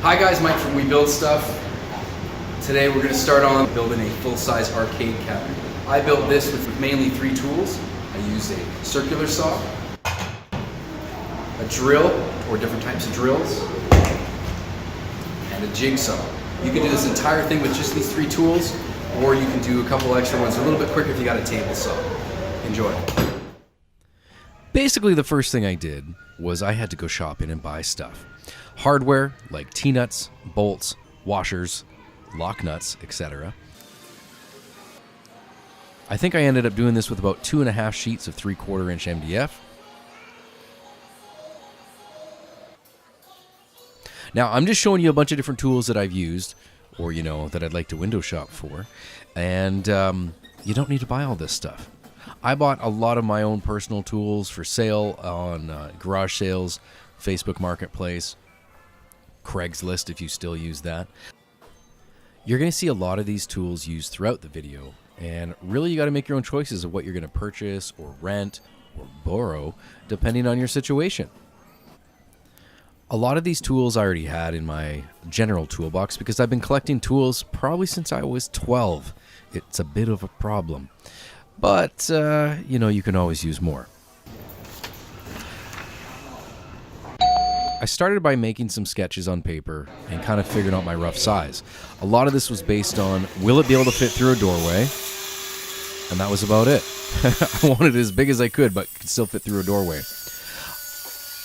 Hi guys, Mike from We Build Stuff. Today we're going to start on building a full-size arcade cabinet. I built this with mainly 3 tools. I used a circular saw, a drill, or different types of drills, and a jigsaw. You can do this entire thing with just these 3 tools, or you can do a couple extra ones a little bit quicker if you got a table saw. Enjoy. Basically, the first thing I did was I had to go shopping and buy stuff. Hardware like T-nuts, bolts, washers, lock nuts, etc. I think I ended up doing this with about 2.5 sheets of 3/4 inch MDF. Now, I'm just showing you a bunch of different tools that I've used, or that I'd like to window shop for, and you don't need to buy all this stuff. I bought a lot of my own personal tools for sale on garage sales, Facebook Marketplace, Craigslist if you still use that. You're going to see a lot of these tools used throughout the video, and really you got to make your own choices of what you're going to purchase or rent or borrow depending on your situation. A lot of these tools I already had in my general toolbox because I've been collecting tools probably since I was 12. It's a bit of a problem, but you can always use more. I started by making some sketches on paper and kind of figuring out my rough size. A lot of this was based on, will it be able to fit through a doorway? And that was about it. I wanted it as big as I could, but could still fit through a doorway.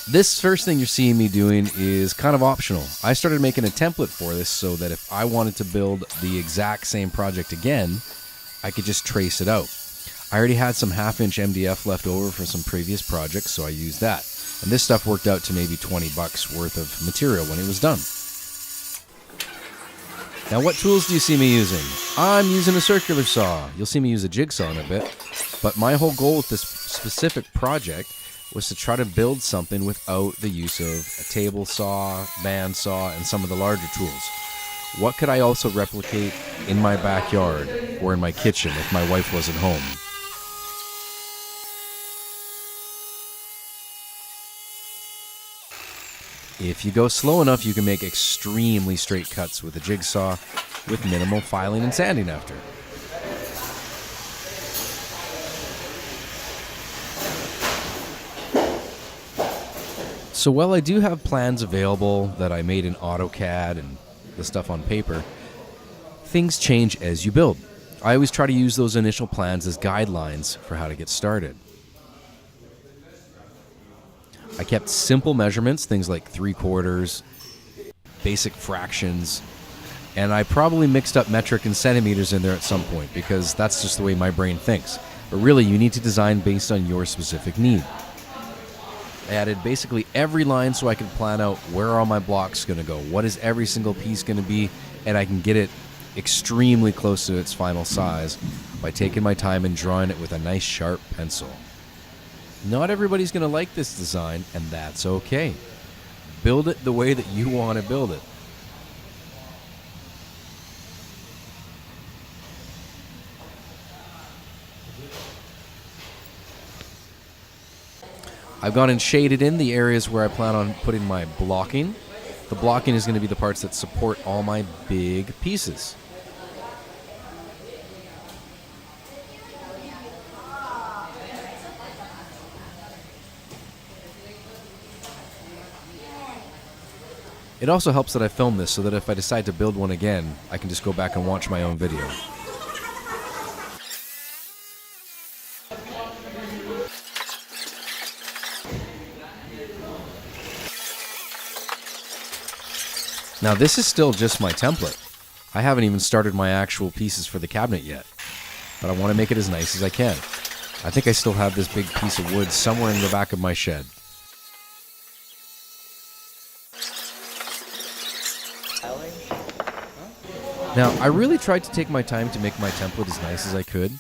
This first thing you're seeing me doing is kind of optional. I started making a template for this so that if I wanted to build the exact same project again, I could just trace it out. I already had some 1/2 inch MDF left over for some previous projects, so I used that. And this stuff worked out to maybe $20 worth of material when it was done. Now, what tools do you see me using? I'm using a circular saw. You'll see me use a jigsaw in a bit. But my whole goal with this specific project was to try to build something without the use of a table saw, bandsaw, and some of the larger tools. What could I also replicate in my backyard or in my kitchen if my wife wasn't home? If you go slow enough, you can make extremely straight cuts with a jigsaw with minimal filing and sanding after. So while I do have plans available that I made in AutoCAD and the stuff on paper, things change as you build. I always try to use those initial plans as guidelines for how to get started. I kept simple measurements, things like 3/4, basic fractions, and I probably mixed up metric and centimeters in there at some point because that's just the way my brain thinks. But really, you need to design based on your specific need. I added basically every line so I could plan out where are all my blocks going to go, what is every single piece going to be, and I can get it extremely close to its final size by taking my time and drawing it with a nice sharp pencil. Not everybody's going to like this design, and that's okay. Build it the way that you want to build it. I've gone and shaded in the areas where I plan on putting my blocking. The blocking is going to be the parts that support all my big pieces. It also helps that I filmed this so that if I decide to build one again, I can just go back and watch my own video. Now this is still just my template. I haven't even started my actual pieces for the cabinet yet, but I want to make it as nice as I can. I think I still have this big piece of wood somewhere in the back of my shed. Now, I really tried to take my time to make my template as nice as I could.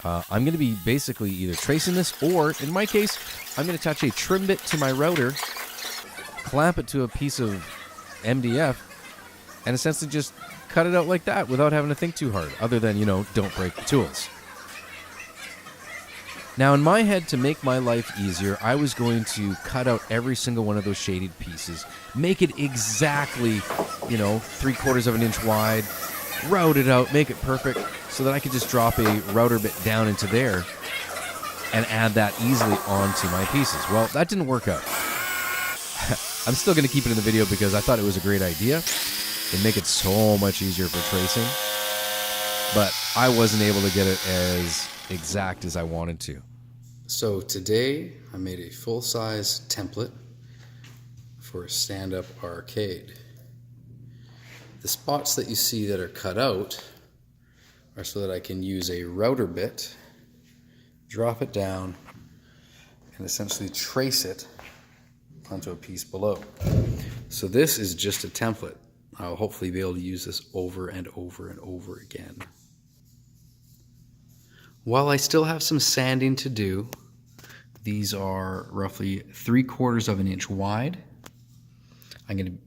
I'm going to be basically either tracing this, or in my case, I'm going to attach a trim bit to my router, clamp it to a piece of MDF, and essentially just cut it out like that without having to think too hard, other than, don't break the tools. Now, in my head, to make my life easier, I was going to cut out every single one of those shaded pieces, make it exactly, 3/4 of an inch wide, route it out, make it perfect, so that I could just drop a router bit down into there and add that easily onto my pieces. Well, that didn't work out. I'm still going to keep it in the video because I thought it was a great idea. It'd make it so much easier for tracing, but I wasn't able to get it as exact as I wanted to. So today I made a full-size template for a stand-up arcade. The spots that you see that are cut out are so that I can use a router bit, drop it down, and essentially trace it onto a piece below. So this is just a template. I'll hopefully be able to use this over and over and over again. While I still have some sanding to do, these are roughly 3/4 of an inch wide.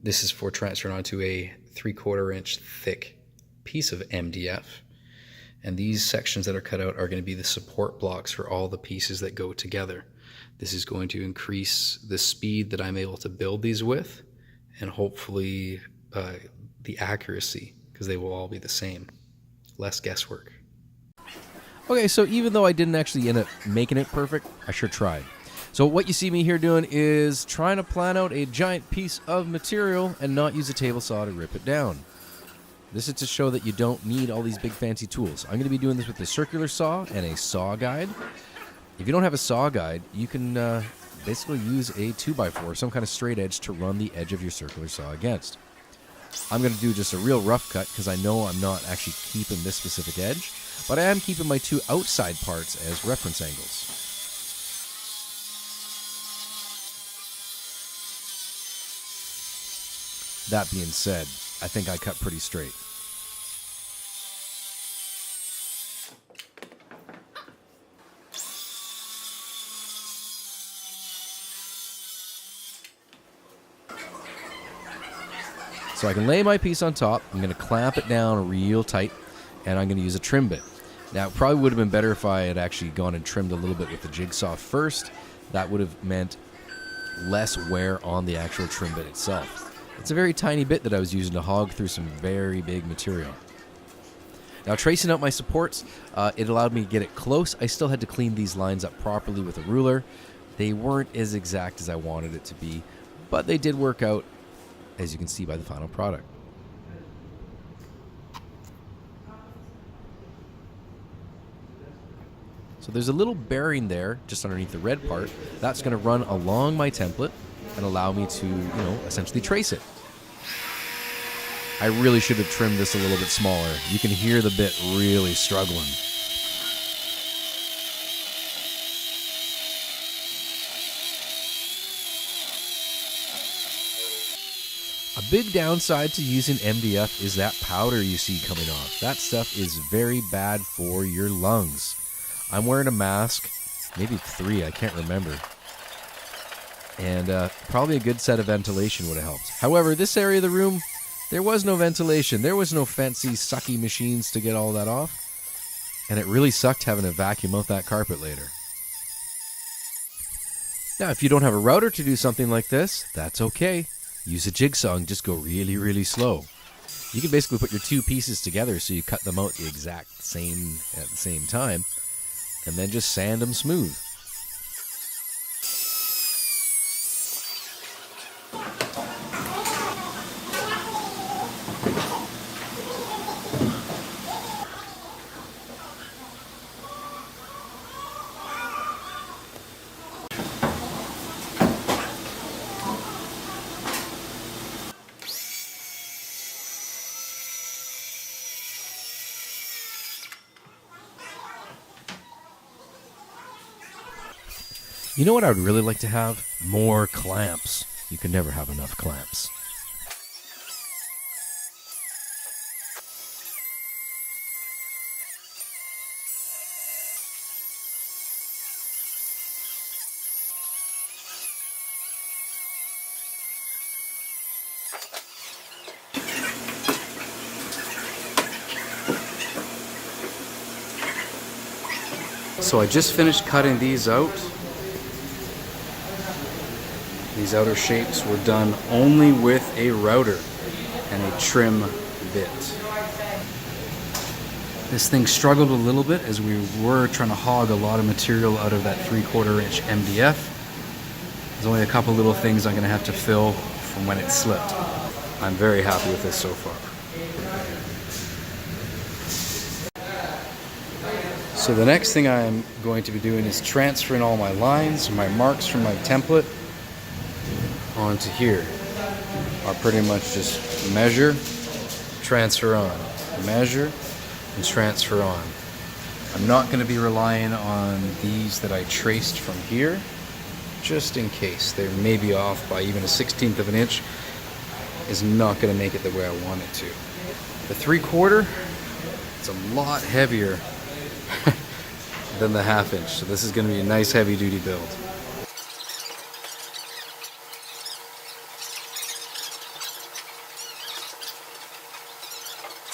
This is for transferring onto a 3/4 inch thick piece of MDF. And these sections that are cut out are going to be the support blocks for all the pieces that go together. This is going to increase the speed that I'm able to build these with, and hopefully the accuracy, because they will all be the same. Less guesswork. Okay, so even though I didn't actually end up making it perfect, I sure tried. So what you see me here doing is trying to plan out a giant piece of material and not use a table saw to rip it down. This is to show that you don't need all these big fancy tools. I'm going to be doing this with a circular saw and a saw guide. If you don't have a saw guide, you can basically use a 2x4, some kind of straight edge, to run the edge of your circular saw against. I'm going to do just a real rough cut because I know I'm not actually keeping this specific edge, but I am keeping my two outside parts as reference angles. That being said, I think I cut pretty straight. So I can lay my piece on top. I'm going to clamp it down real tight, and I'm going to use a trim bit. Now, it probably would have been better if I had actually gone and trimmed a little bit with the jigsaw first. That would have meant less wear on the actual trim bit itself. It's a very tiny bit that I was using to hog through some very big material. Now, tracing out my supports, it allowed me to get it close. I still had to clean these lines up properly with a ruler. They weren't as exact as I wanted it to be, but they did work out, as you can see by the final product. So there's a little bearing there just underneath the red part. That's going to run along my template and allow me to, essentially trace it. I really should have trimmed this a little bit smaller. You can hear the bit really struggling. A big downside to using MDF is that powder you see coming off. That stuff is very bad for your lungs. I'm wearing a mask, maybe 3, I can't remember. And probably a good set of ventilation would have helped. However, this area of the room, there was no ventilation. There was no fancy sucky machines to get all that off. And it really sucked having to vacuum out that carpet later. Now, if you don't have a router to do something like this, that's okay. Use a jigsaw and just go really, really slow. You can basically put your two pieces together so you cut them out the exact same at the same time, and then just sand them smooth. You know what I would really like to have? More clamps. You can never have enough clamps. So I just finished cutting these out. These outer shapes were done only with a router and a trim bit. This thing struggled a little bit as we were trying to hog a lot of material out of that 3/4 inch MDF. There's only a couple little things I'm going to have to fill from when it slipped. I'm very happy with this so far. So the next thing I'm going to be doing is transferring all my lines, my marks from my template onto here. I'll pretty much just measure, transfer on, measure, and transfer on. I'm not going to be relying on these that I traced from here, just in case. They may be off by even a 1/16 of an inch. Is not going to make it the way I want it to. The 3/4, it's a lot heavier than the 1/2 inch, so this is going to be a nice heavy duty build.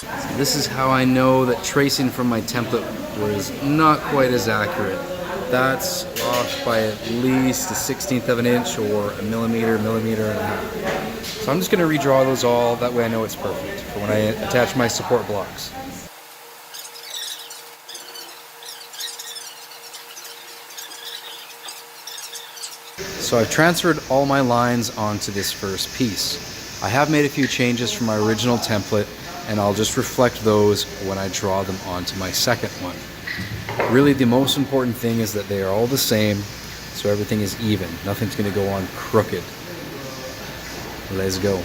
So this is how I know that tracing from my template was not quite as accurate. That's off by at least a 1/16 of an inch or a millimeter, millimeter and a half. So I'm just going to redraw those all, that way I know it's perfect for when I attach my support blocks. So I've transferred all my lines onto this first piece. I have made a few changes from my original template, and I'll just reflect those when I draw them onto my second one. Really, the most important thing is that they are all the same, so everything is even. Nothing's going to go on crooked. Let's go.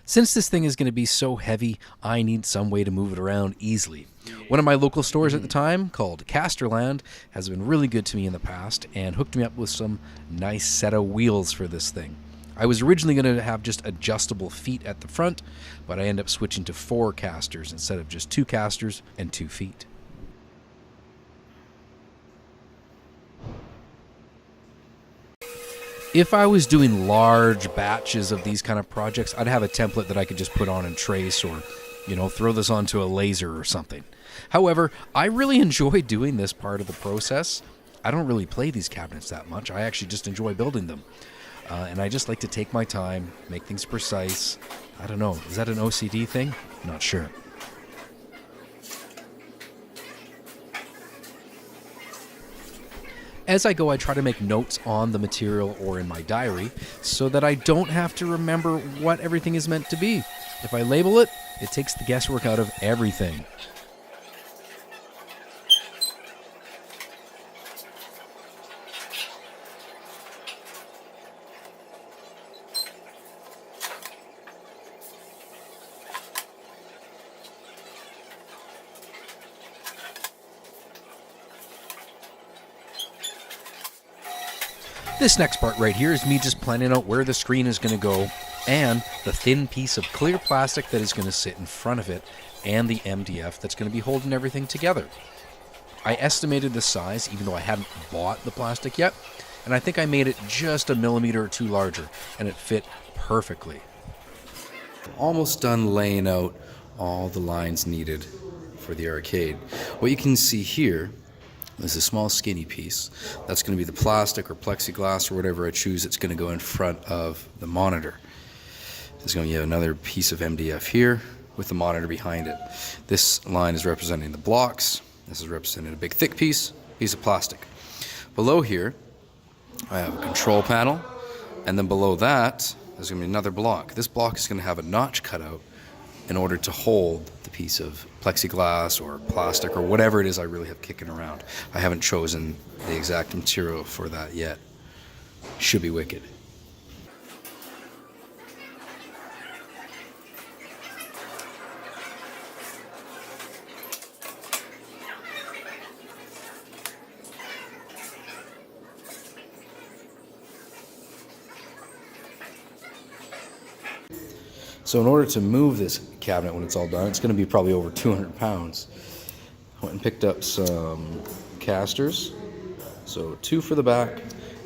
Since this thing is going to be so heavy, I need some way to move it around easily. One of my local stores at the time, called Casterland, has been really good to me in the past and hooked me up with some nice set of wheels for this thing. I was originally going to have just adjustable feet at the front, but I ended up switching to 4 casters instead of just 2 casters and 2 feet. If I was doing large batches of these kind of projects, I'd have a template that I could just put on and trace, or, throw this onto a laser or something. However, I really enjoy doing this part of the process. I don't really play these cabinets that much. I actually just enjoy building them. And I just like to take my time, make things precise. I don't know, is that an OCD thing? Not sure. As I go, I try to make notes on the material or in my diary so that I don't have to remember what everything is meant to be. If I label it, it takes the guesswork out of everything. This next part right here is me just planning out where the screen is going to go and the thin piece of clear plastic that is going to sit in front of it and the MDF that's going to be holding everything together. I estimated the size even though I hadn't bought the plastic yet, and I think I made it just a millimeter or 2 larger and it fit perfectly. Almost done laying out all the lines needed for the arcade. What you can see here is a small skinny piece. That's going to be the plastic or plexiglass or whatever I choose. It's going to go in front of the monitor. There's going to be another piece of MDF here with the monitor behind it. This line is representing the blocks. This is representing a big thick piece of plastic. Below here, I have a control panel, and then below that, there's going to be another block. This block is going to have a notch cut out in order to hold the piece of plexiglass or plastic or whatever it is I really have kicking around. I haven't chosen the exact material for that yet. Should be wicked. So in order to move this cabinet when it's all done, it's going to be probably over 200 pounds. I went and picked up some casters. So 2 for the back,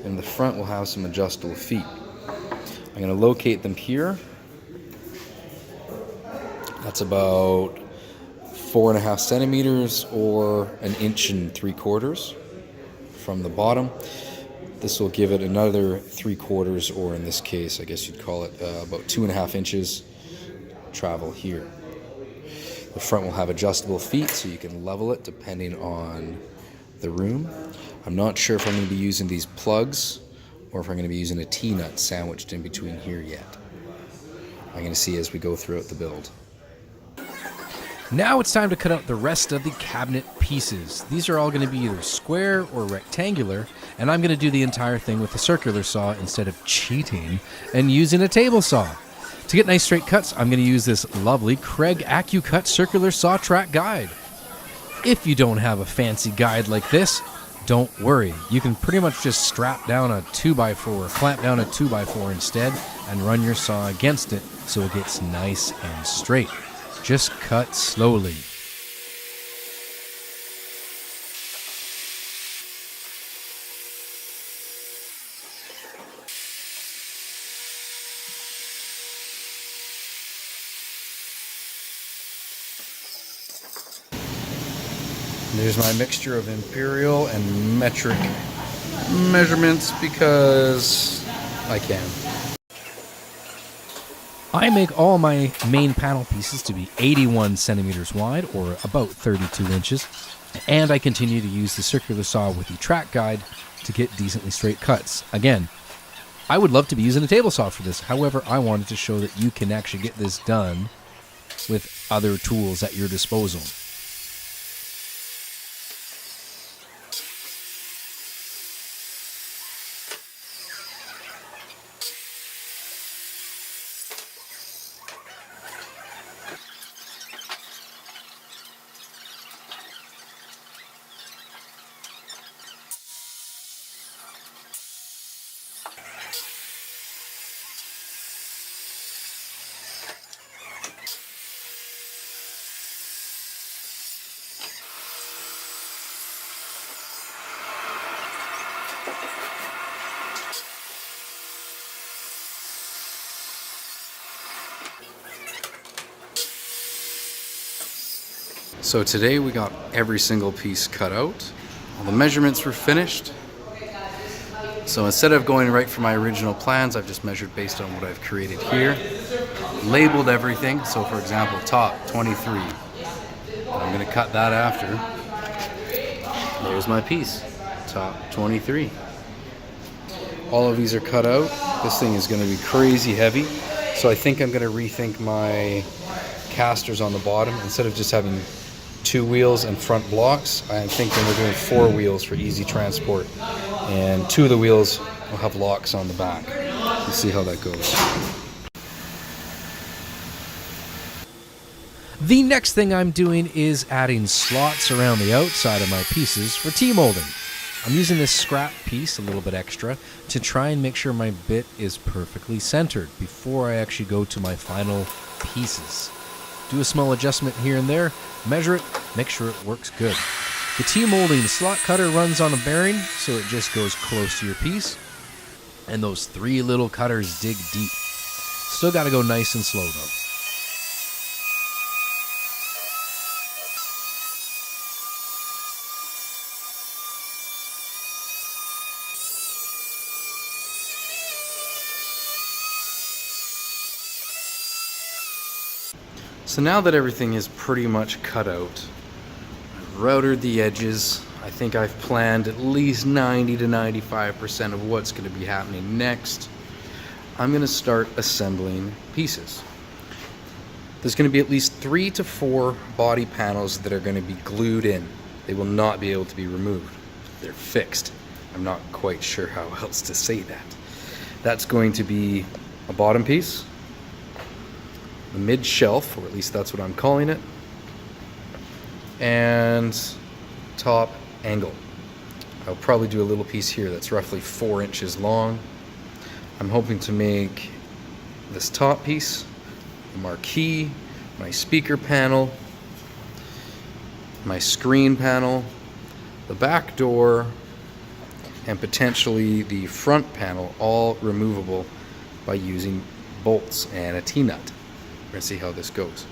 and the front will have some adjustable feet. I'm going to locate them here. That's about 4.5 centimeters or 1.75 inches from the bottom. This will give it another 3/4, or in this case, I guess you'd call it about 2.5 inches travel here. The front will have adjustable feet, so you can level it depending on the room. I'm not sure if I'm going to be using these plugs or if I'm going to be using a T-nut sandwiched in between here yet. I'm going to see as we go throughout the build. Now it's time to cut out the rest of the cabinet pieces. These are all going to be either square or rectangular, and I'm going to do the entire thing with a circular saw instead of cheating and using a table saw. To get nice straight cuts, I'm going to use this lovely Kreg AccuCut Circular Saw Track Guide. If you don't have a fancy guide like this, don't worry. You can pretty much just strap down a 2x4, clamp down a 2x4 instead, and run your saw against it so it gets nice and straight. Just cut slowly. There's my mixture of imperial and metric measurements because I can. I make all my main panel pieces to be 81 centimeters wide, or about 32 inches, and I continue to use the circular saw with the track guide to get decently straight cuts. Again, I would love to be using a table saw for this, however, I wanted to show that you can actually get this done with other tools at your disposal. So today we got every single piece cut out. All the measurements were finished. So instead of going right for my original plans, I've just measured based on what I've created here. Labeled everything. So for example, top 23. I'm going to cut that after. There's my piece. Top 23. All of these are cut out. This thing is going to be crazy heavy. So I think I'm going to rethink my casters on the bottom. Instead of just having 2 wheels and front blocks, I'm thinking we're doing 4 wheels for easy transport, and 2 of the wheels will have locks on the back. Let's see how that goes. The next thing I'm doing is adding slots around the outside of my pieces for T-molding. I'm using this scrap piece, a little bit extra, to try and make sure my bit is perfectly centered before I actually go to my final pieces. Do a small adjustment here and there, measure it, make sure it works good. The T-molding slot cutter runs on a bearing, so it just goes close to your piece. And those 3 little cutters dig deep. Still got to go nice and slow though. So now that everything is pretty much cut out, I've routed the edges. I think I've planned at least 90 to 95% of what's going to be happening next. I'm going to start assembling pieces. There's going to be at least 3 to 4 body panels that are going to be glued in. They will not be able to be removed. They're fixed. I'm not quite sure how else to say that. That's going to be a bottom piece, the mid shelf, or at least that's what I'm calling it, and top angle. I'll probably do a little piece here that's roughly 4 inches long. I'm hoping to make this top piece, the marquee, my speaker panel, my screen panel, the back door, and potentially the front panel, all removable by using bolts and a T-nut. We're gonna see how this goes.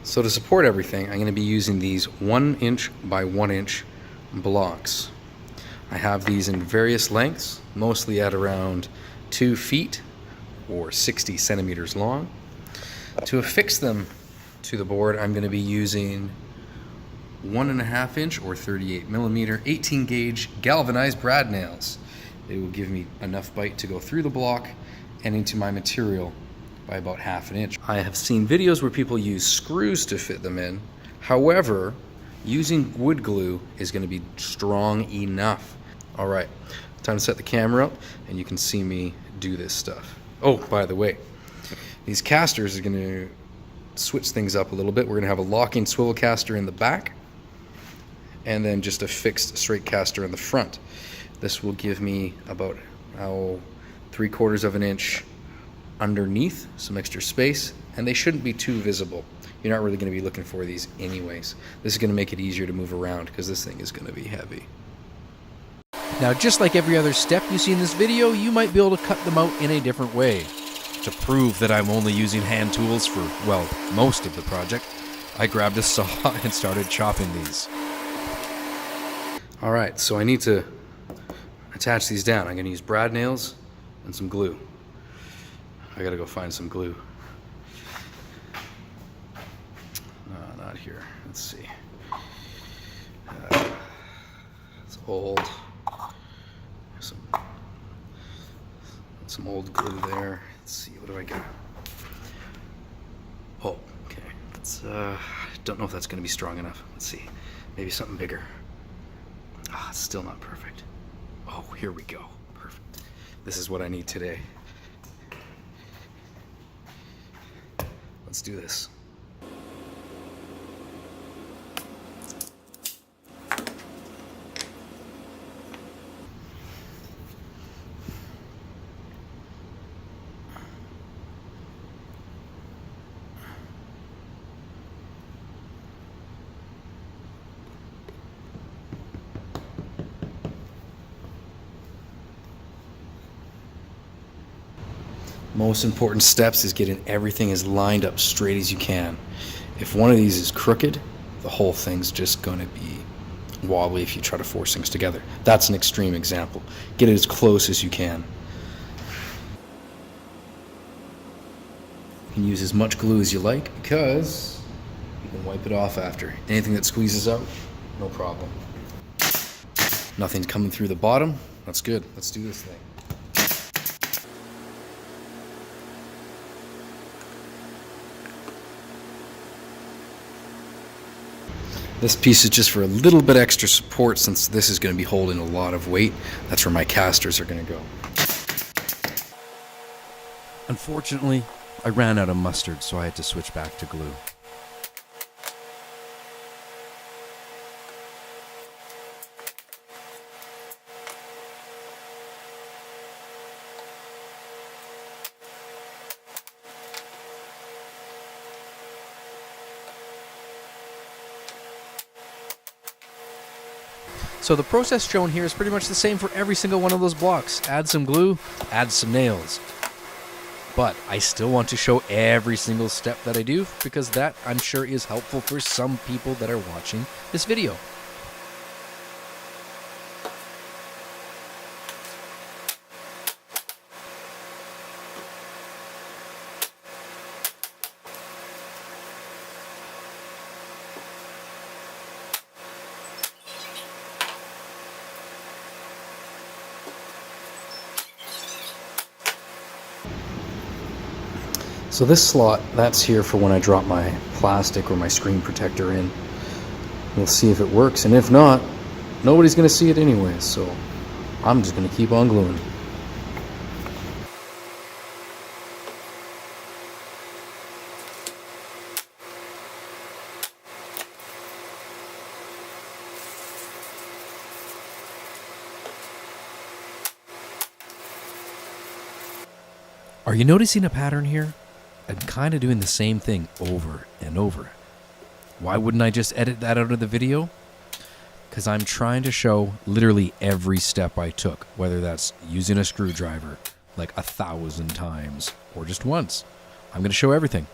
So to support everything, I'm going to be using these 1 inch by 1 inch blocks. I have these in various lengths, mostly at around 2 feet or 60 centimeters long. To affix them to the board, I'm going to be using 1.5 inch or 38 millimeter 18 gauge galvanized brad nails. It will give me enough bite to go through the block and into my material by about 1/2 inch. I have seen videos where people use screws to fit them in. However, using wood glue is going to be strong enough. All right, time to set the camera up and you can see me do this stuff. Oh, by the way, these casters are going to switch things up a little bit. We're going to have a locking swivel caster in the back and then just a fixed straight caster in the front. This will give me about 3/4 of an inch underneath, some extra space, and they shouldn't be too visible. You're not really going to be looking for these anyways. This is going to make it easier to move around because this thing is going to be heavy. Now, just like every other step you see in this video, you might be able to cut them out in a different way. To prove that I'm only using hand tools for, well, most of the project, I grabbed a saw and started chopping these. All right, so I need to attach these down. I'm going to use brad nails and some glue. I got to go find some glue. Not here. Let's see. It's old. Some old glue there. Let's see, what do I got? Oh, okay. It's don't know if that's going to be strong enough. Let's see. Maybe something bigger. It's still not perfect. Oh, here we go. Perfect. This is what I need today. Let's do this. Most important steps is getting everything as lined up straight as you can. If one of these is crooked, the whole thing's just going to be wobbly if you try to force things together. That's an extreme example. Get it as close as you can. You can use as much glue as you like because you can wipe it off after. Anything that squeezes out, no problem. Nothing's coming through the bottom. That's good. Let's do this thing. This piece is just for a little bit extra support since this is going to be holding a lot of weight. That's where my casters are going to go. Unfortunately, I ran out of mustard, so I had to switch back to glue. So the process shown here is pretty much the same for every single one of those blocks. Add some glue, add some nails. But I still want to show every single step that I do because that, I'm sure, is helpful for some people that are watching this video. So this slot, that's here for when I drop my plastic or my screen protector in. We'll see if it works, and if not, nobody's going to see it anyway, so I'm just going to keep on gluing. Are you noticing a pattern here? I'm kind of doing the same thing over and over. Why wouldn't I just edit that out of the video? Because I'm trying to show literally every step I took, whether that's using a screwdriver like 1,000 times or just once. I'm going to show everything.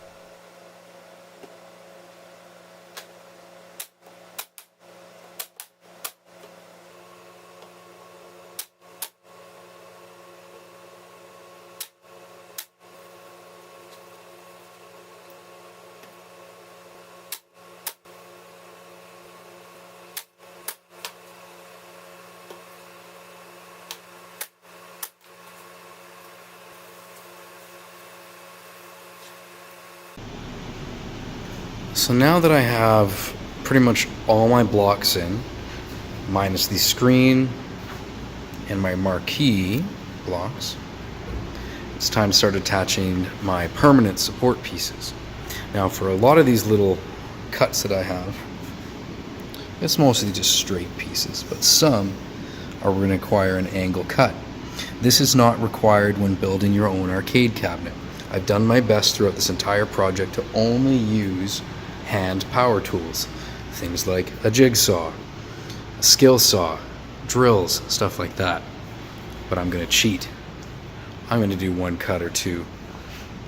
So now that I have pretty much all my blocks in, minus the screen and my marquee blocks, it's time to start attaching my permanent support pieces. Now for a lot of these little cuts that I have, it's mostly just straight pieces, but some are going to require an angle cut. This is not required when building your own arcade cabinet. I've done my best throughout this entire project to only use hand power tools. Things like a jigsaw, a skill saw, drills, stuff like that. But I'm going to cheat. I'm going to do one cut or two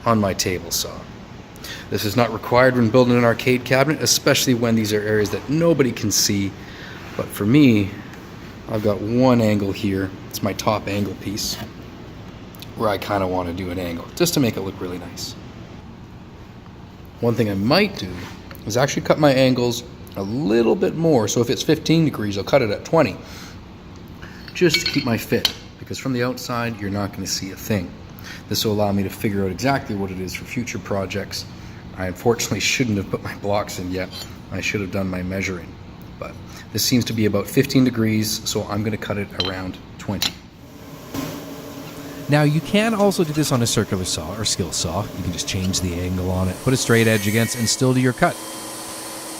on my table saw. This is not required when building an arcade cabinet, especially when these are areas that nobody can see. But for me, I've got one angle here. It's my top angle piece where I kind of want to do an angle just to make it look really nice. One thing I might do is actually cut my angles a little bit more. So if it's 15 degrees, I'll cut it at 20 just to keep my fit, because from the outside you're not going to see a thing. This will allow me to figure out exactly what it is for future projects. I unfortunately shouldn't have put my blocks in yet. I should have done my measuring, but this seems to be about 15 degrees, so I'm going to cut it around 20. Now you can also do this on a circular saw or skill saw. You can just change the angle on it, put a straight edge against, and still do your cut.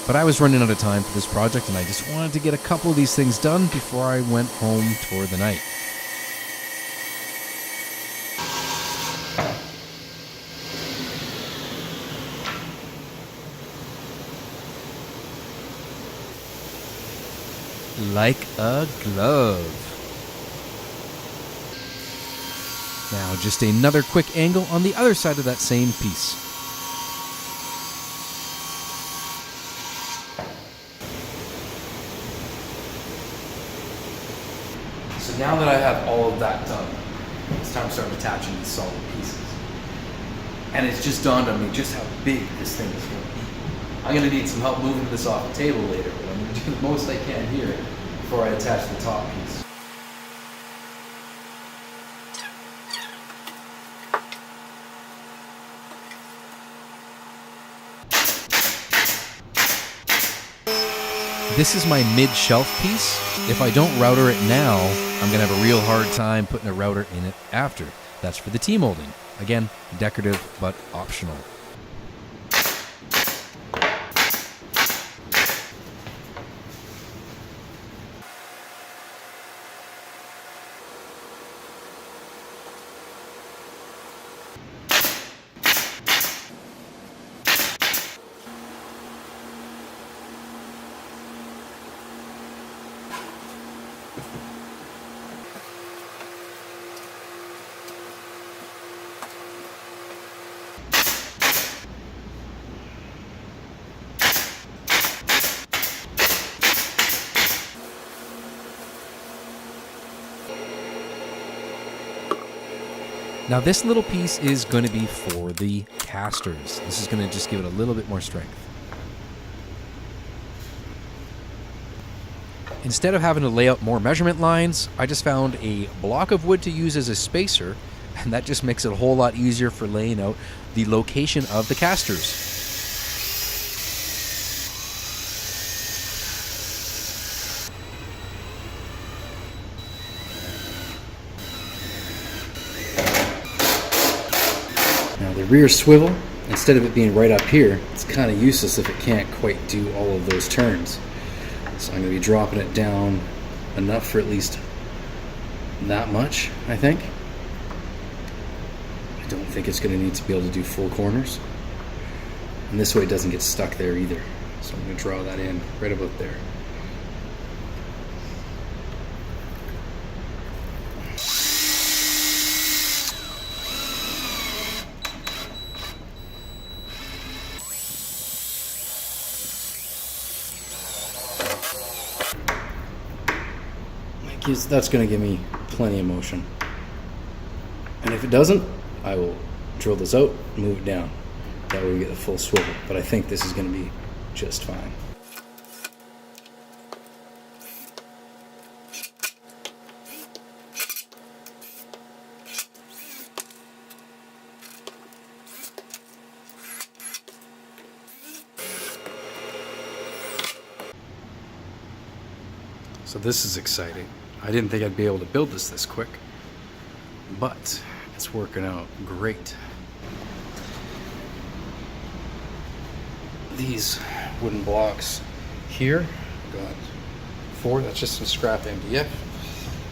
But I was running out of time for this project, and I just wanted to get a couple of these things done before I went home for the night. Like a glove. Now just another quick angle on the other side of that same piece. So now that I have all of that done, it's time to start attaching these solid pieces. And it's just dawned on me just how big this thing is going to be. I'm going to need some help moving this off the table later, but I'm going to do the most I can here before I attach the top piece. This is my mid-shelf piece. If I don't router it now, I'm going to have a real hard time putting a router in it after. That's for the T-molding. Again, decorative but optional. Now this little piece is going to be for the casters. This is going to just give it a little bit more strength. Instead of having to lay out more measurement lines, I just found a block of wood to use as a spacer, and that just makes it a whole lot easier for laying out the location of the casters. The rear swivel, instead of it being right up here, it's kind of useless if it can't quite do all of those turns. So I'm going to be dropping it down enough for at least that much, I think. I don't think it's going to need to be able to do full corners. And this way it doesn't get stuck there either. So I'm going to draw that in right about there. That's going to give me plenty of motion. And if it doesn't, I will drill this out, move it down. That way we get the full swivel. But I think this is going to be just fine. So this is exciting. I didn't think I'd be able to build this quick, but it's working out great. These wooden blocks here, got 4, that's just some scrap MDF,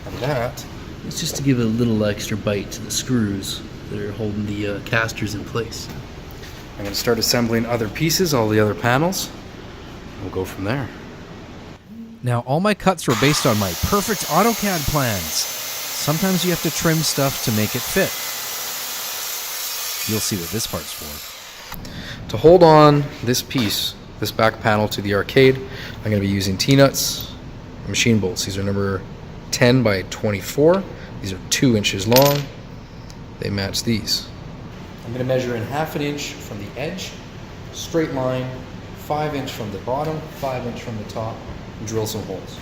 and that, It's just to give it a little extra bite to the screws that are holding the casters in place. I'm going to start assembling other pieces, all the other panels. We'll go from there. Now, all my cuts were based on my perfect AutoCAD plans. Sometimes you have to trim stuff to make it fit. You'll see what this part's for. To hold on this piece, this back panel to the arcade, I'm going to be using T-nuts, machine bolts. These are number 10 by 24. These are 2 inches long. They match these. I'm going to measure in 1/2 inch from the edge, straight line, 5 inch from the bottom, 5 inch from the top, and drill some holes.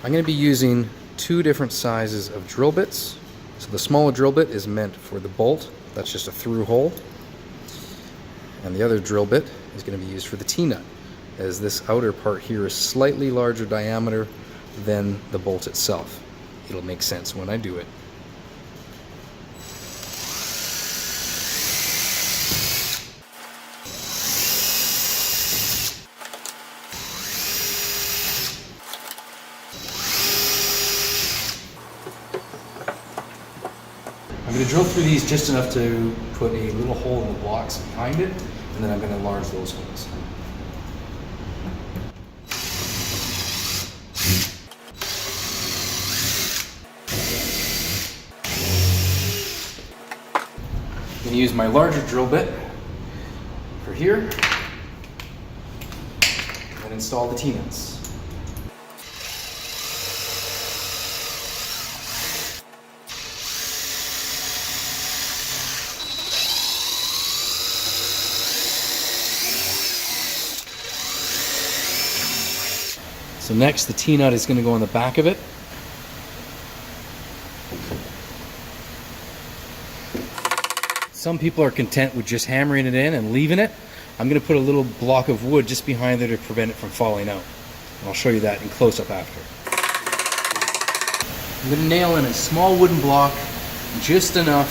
I'm going to be using 2 different sizes of drill bits. So the smaller drill bit is meant for the bolt, that's just a through hole. And the other drill bit is going to be used for the T-nut, as this outer part here is slightly larger diameter than the bolt itself. It'll make sense when I do it. I'm going to drill through these just enough to put a little hole in the blocks behind it, and then I'm going to enlarge those holes. I'm going to use my larger drill bit for here, and install the T-nuts. So next, the T-nut is going to go on the back of it. Some people are content with just hammering it in and leaving it. I'm going to put a little block of wood just behind there to prevent it from falling out. And I'll show you that in close-up after. I'm going to nail in a small wooden block, just enough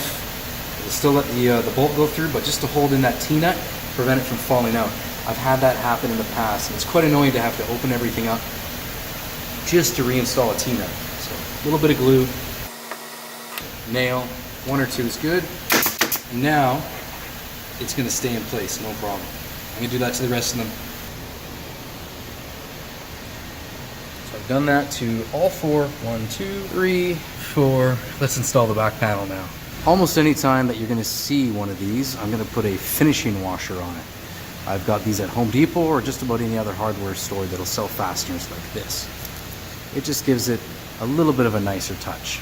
to still let the bolt go through, but just to hold in that T-nut, prevent it from falling out. I've had that happen in the past, and it's quite annoying to have to open everything up just to reinstall a T-nut. So a little bit of glue, nail, 1 or 2 is good. And now it's going to stay in place, no problem. I'm going to do that to the rest of them. So I've done that to all 4. 1, 2, 3, 4. Let's install the back panel now. Almost any time that you're going to see one of these, I'm going to put a finishing washer on it. I've got these at Home Depot or just about any other hardware store that'll sell fasteners like this. It just gives it a little bit of a nicer touch.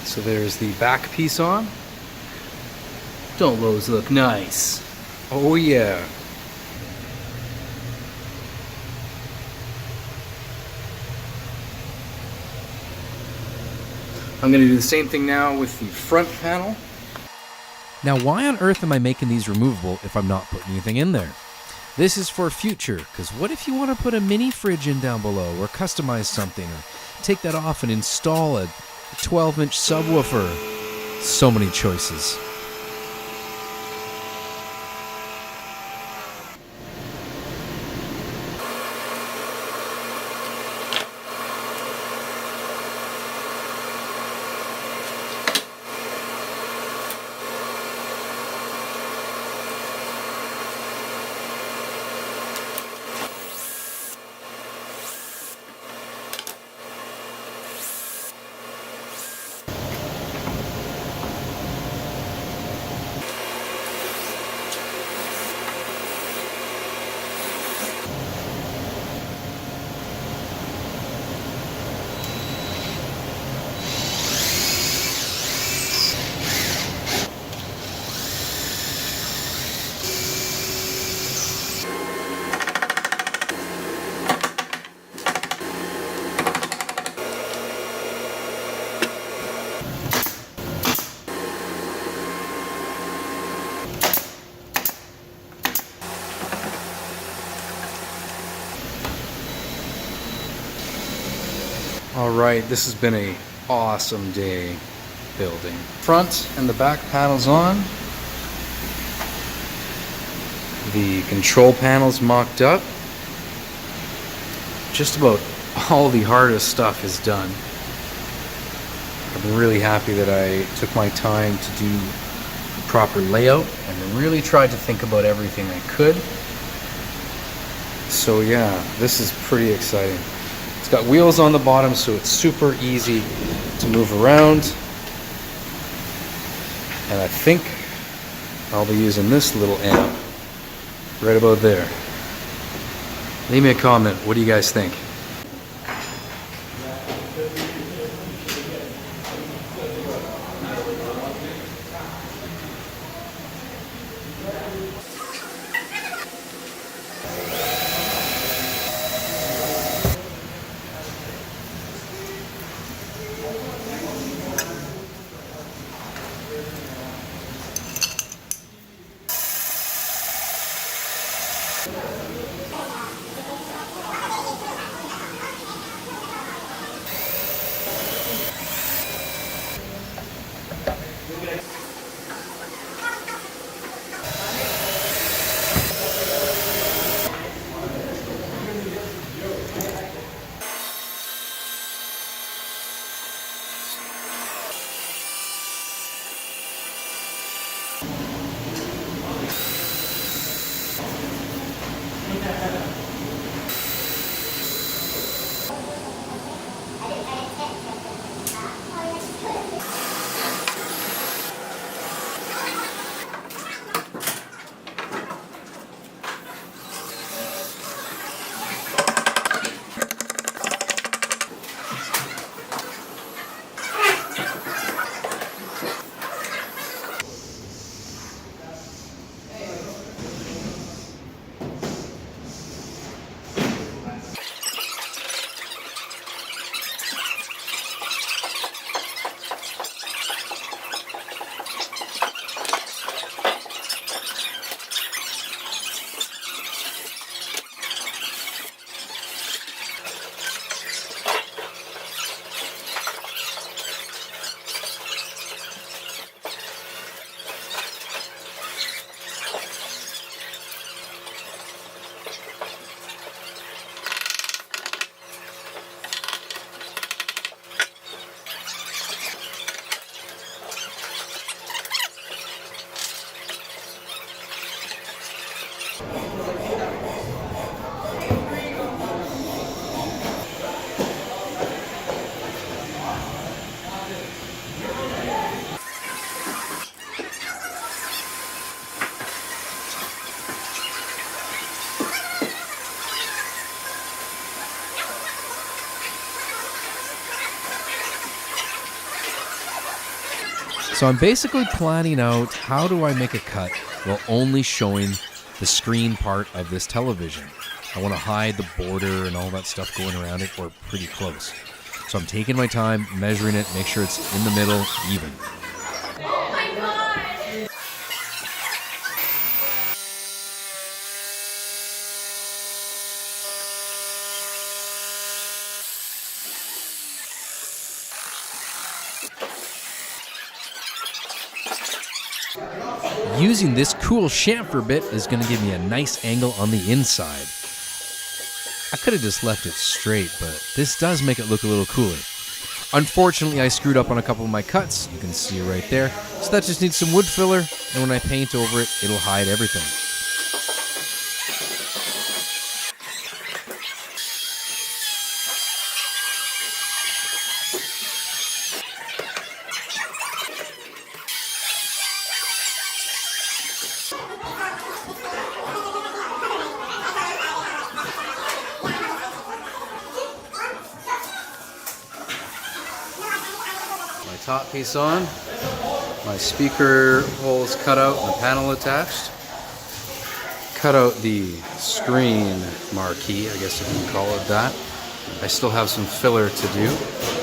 So there's the back piece on. Don't those look nice? Oh yeah. I'm going to do the same thing now with the front panel. Now, why on earth am I making these removable if I'm not putting anything in there? This is for future, because what if you want to put a mini fridge in down below, or customize something, or take that off and install a 12-inch subwoofer? So many choices. All right, this has been a awesome day building. Front and the back panels on. The control panels mocked up. Just about all the hardest stuff is done. I've been really happy that I took my time to do the proper layout and really tried to think about everything I could. So yeah, this is pretty exciting. It's got wheels on the bottom, so it's super easy to move around. And I think I'll be using this little amp right about there. Leave me a comment. What do you guys think? So I'm basically planning out how do I make a cut while only showing the screen part of this television. I want to hide the border and all that stuff going around it, or pretty close. So I'm taking my time, measuring it, make sure it's in the middle, even. Oh my god! Using this cool chamfer bit is going to give me a nice angle on the inside. I could have just left it straight, but this does make it look a little cooler. Unfortunately, I screwed up on a couple of my cuts. You can see right there. So that just needs some wood filler, and when I paint over it, it'll hide everything. Top piece on, my speaker holes cut out and the panel attached. Cut out the screen marquee, I guess you can call it that. I still have some filler to do.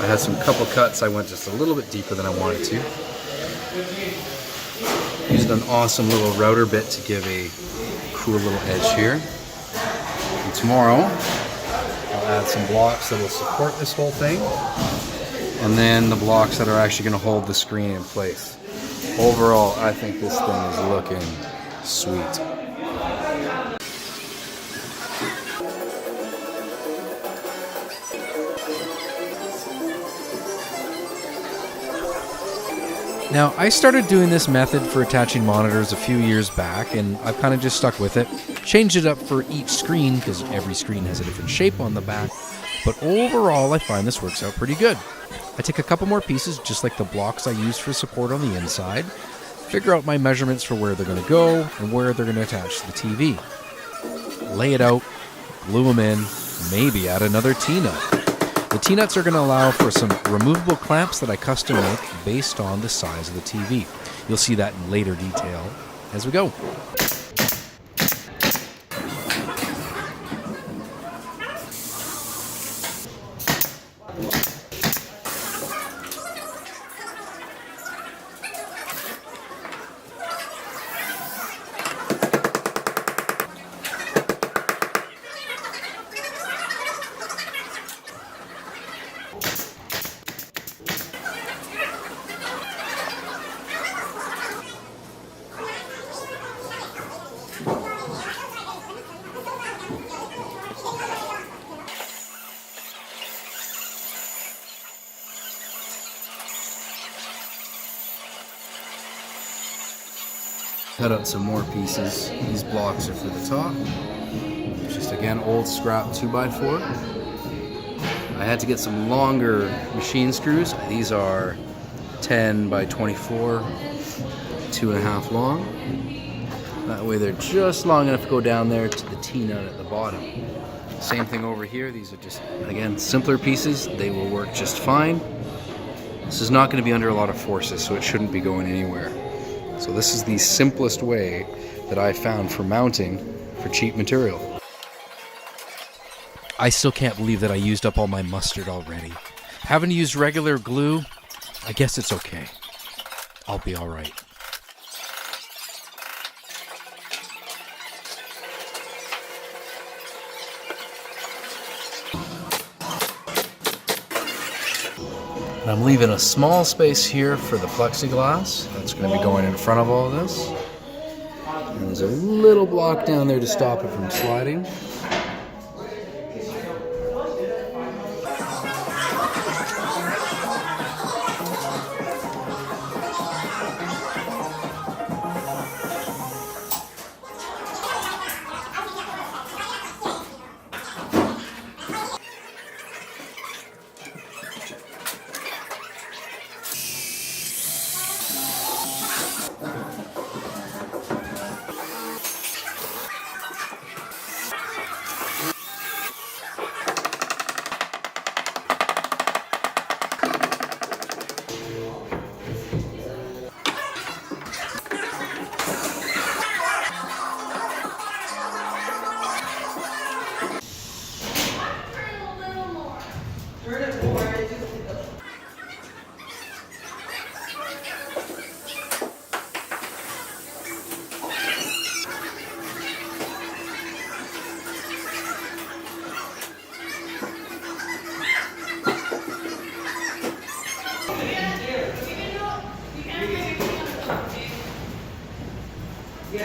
I had some couple cuts, I went just a little bit deeper than I wanted to. Used an awesome little router bit to give a cool little edge here. And tomorrow, I'll add some blocks that will support this whole thing, and then the blocks that are actually going to hold the screen in place. Overall, I think this thing is looking sweet. Now, I started doing this method for attaching monitors a few years back, and I've kind of just stuck with it. Changed it up for each screen, because every screen has a different shape on the back. But overall, I find this works out pretty good. I take a couple more pieces, just like the blocks I use for support on the inside, figure out my measurements for where they're going to go, and where they're going to attach to the TV. Lay it out, glue them in, maybe add another T-nut. The T-nuts are going to allow for some removable clamps that I custom make based on the size of the TV. You'll see that in later detail as we go. Cut out some more pieces. These blocks are for the top. Just again, old scrap 2x4. I had to get some longer machine screws. These are 10 by 24, 2.5 long. That way they're just long enough to go down there to the T-nut at the bottom. Same thing over here. These are just, again, simpler pieces. They will work just fine. This is not going to be under a lot of forces, so it shouldn't be going anywhere. So this is the simplest way that I found for mounting for cheap material. I still can't believe that I used up all my mustard already. Having to use regular glue, I guess it's okay. I'll be all right. And I'm leaving a small space here for the plexiglass. That's going to be going in front of all this. And there's a little block down there to stop it from sliding.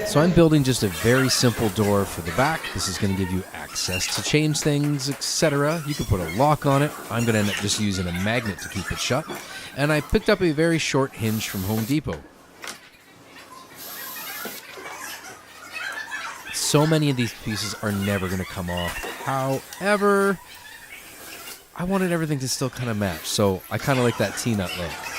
So I'm building just a very simple door for the back. This is going to give you access to change things, etc. You can put a lock on it. I'm going to end up just using a magnet to keep it shut. And I picked up a very short hinge from Home Depot. So many of these pieces are never going to come off. However, I wanted everything to still kind of match. So I kind of like that T-nut length.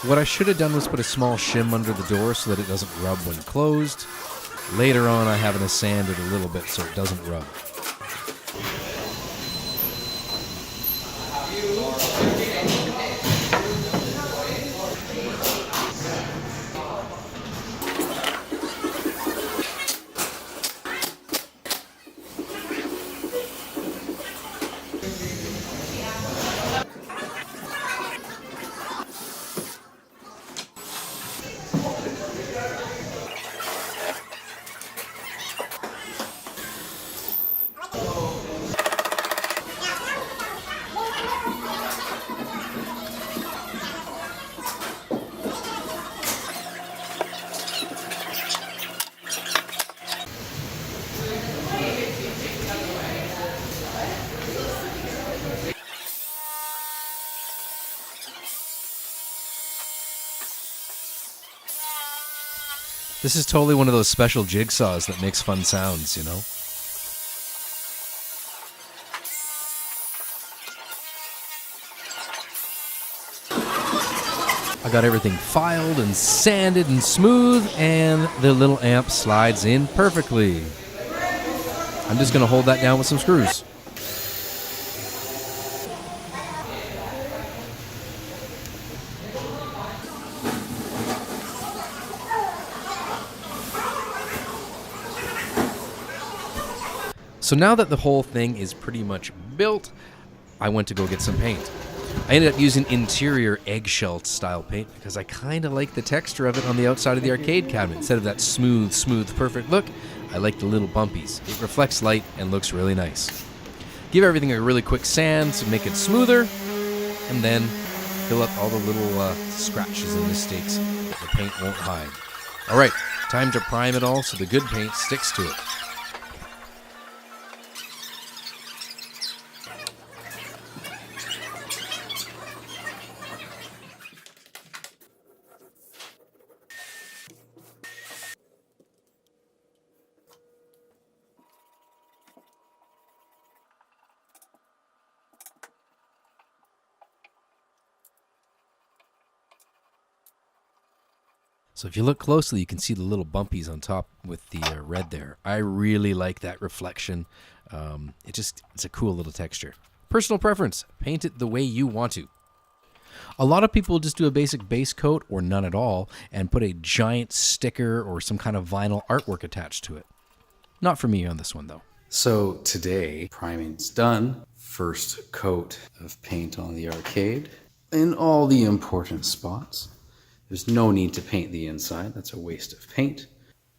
What I should have done was put a small shim under the door so that it doesn't rub when closed. Later on, I have to sand it a little bit so it doesn't rub. This is totally one of those special jigsaws that makes fun sounds, you know? I got everything filed and sanded and smooth, and the little amp slides in perfectly. I'm just going to hold that down with some screws. So now that the whole thing is pretty much built, I went to go get some paint. I ended up using interior eggshell style paint because I kind of like the texture of it on the outside of the arcade cabinet. Instead of that smooth, perfect look, I like the little bumpies. It reflects light and looks really nice. Give everything a really quick sand to make it smoother, and then fill up all the little scratches and mistakes that the paint won't hide. All right, time to prime it all so the good paint sticks to it. So if you look closely, you can see the little bumpies on top with the red there. I really like that reflection. It's a cool little texture. Personal preference. Paint it the way you want to. A lot of people just do a basic base coat or none at all and put a giant sticker or some kind of vinyl artwork attached to it. Not for me on this one, though. So today, priming's done. First coat of paint on the arcade in all the important spots. There's no need to paint the inside. That's a waste of paint.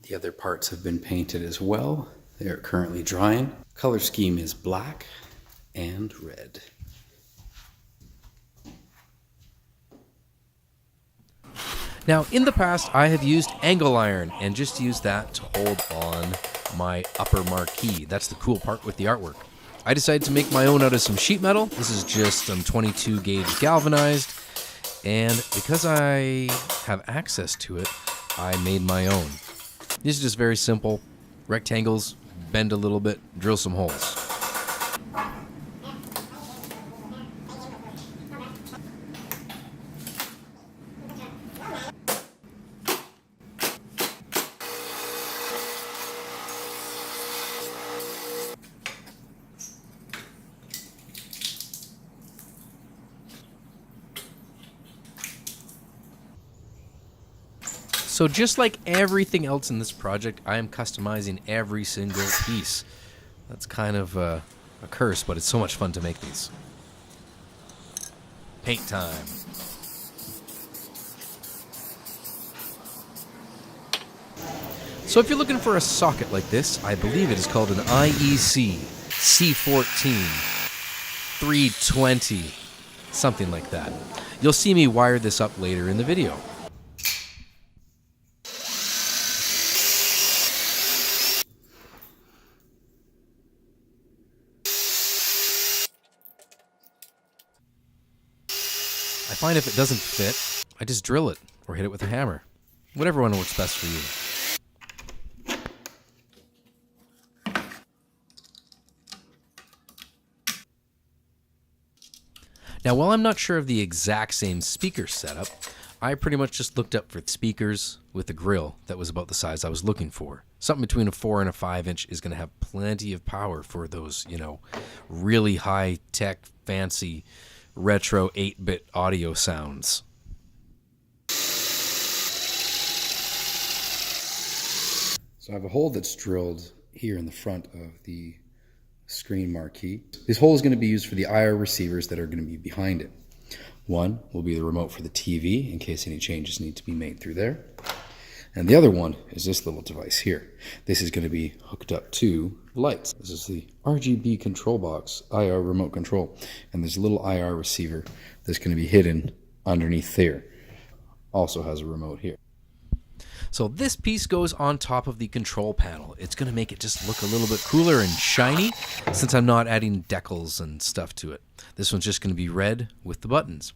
The other parts have been painted as well. They are currently drying. Color scheme is black and red. Now, in the past, I have used angle iron and just used that to hold on my upper marquee. That's the cool part with the artwork. I decided to make my own out of some sheet metal. This is just 22 gauge galvanized. And because I have access to it, I made my own. This is just very simple. Rectangles, bend a little bit, drill some holes. So just like everything else in this project, I am customizing every single piece. That's kind of a curse, but it's so much fun to make these. Paint time. So if you're looking for a socket like this, I believe it is called an IEC C14 320, something like that. You'll see me wire this up later in the video. I find if it doesn't fit, I just drill it or hit it with a hammer. Whatever one works best for you. Now, while I'm not sure of the exact same speaker setup, I pretty much just looked up for speakers with a grill that was about the size I was looking for. Something between a 4 and a 5 inch is going to have plenty of power for those, really high tech, fancy, retro 8-bit audio sounds. So I have a hole that's drilled here in the front of the screen marquee. This hole is going to be used for the IR receivers that are going to be behind it. One will be the remote for the TV in case any changes need to be made through there. And the other one is this little device here. This is going to be hooked up to lights. This is the RGB control box, IR remote control. And there's a little IR receiver that's going to be hidden underneath there. Also has a remote here. So this piece goes on top of the control panel. It's going to make it just look a little bit cooler and shiny since I'm not adding decals and stuff to it. This one's just going to be red with the buttons.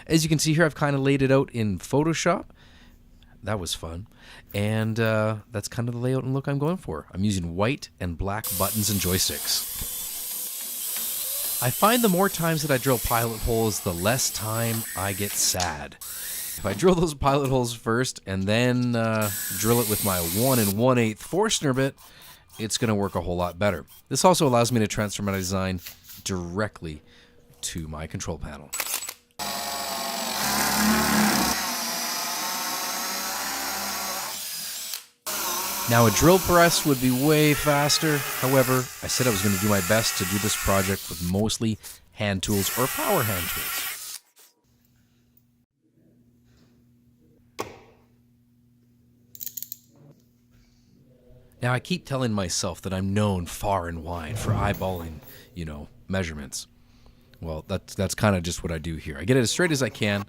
As you can see here, I've kind of laid it out in Photoshop. That was fun. And that's kind of the layout and look I'm going for. I'm using white and black buttons and joysticks. I find the more times that I drill pilot holes, the less time I get sad. If I drill those pilot holes first and then drill it with my 1 1/8 Forstner bit, it's going to work a whole lot better. This also allows me to transfer my design directly to my control panel. Now a drill press would be way faster. However, I said I was going to do my best to do this project with mostly hand tools or power hand tools. Now, I keep telling myself that I'm known far and wide for eyeballing, measurements. Well, that's kind of just what I do here. I get it as straight as I can.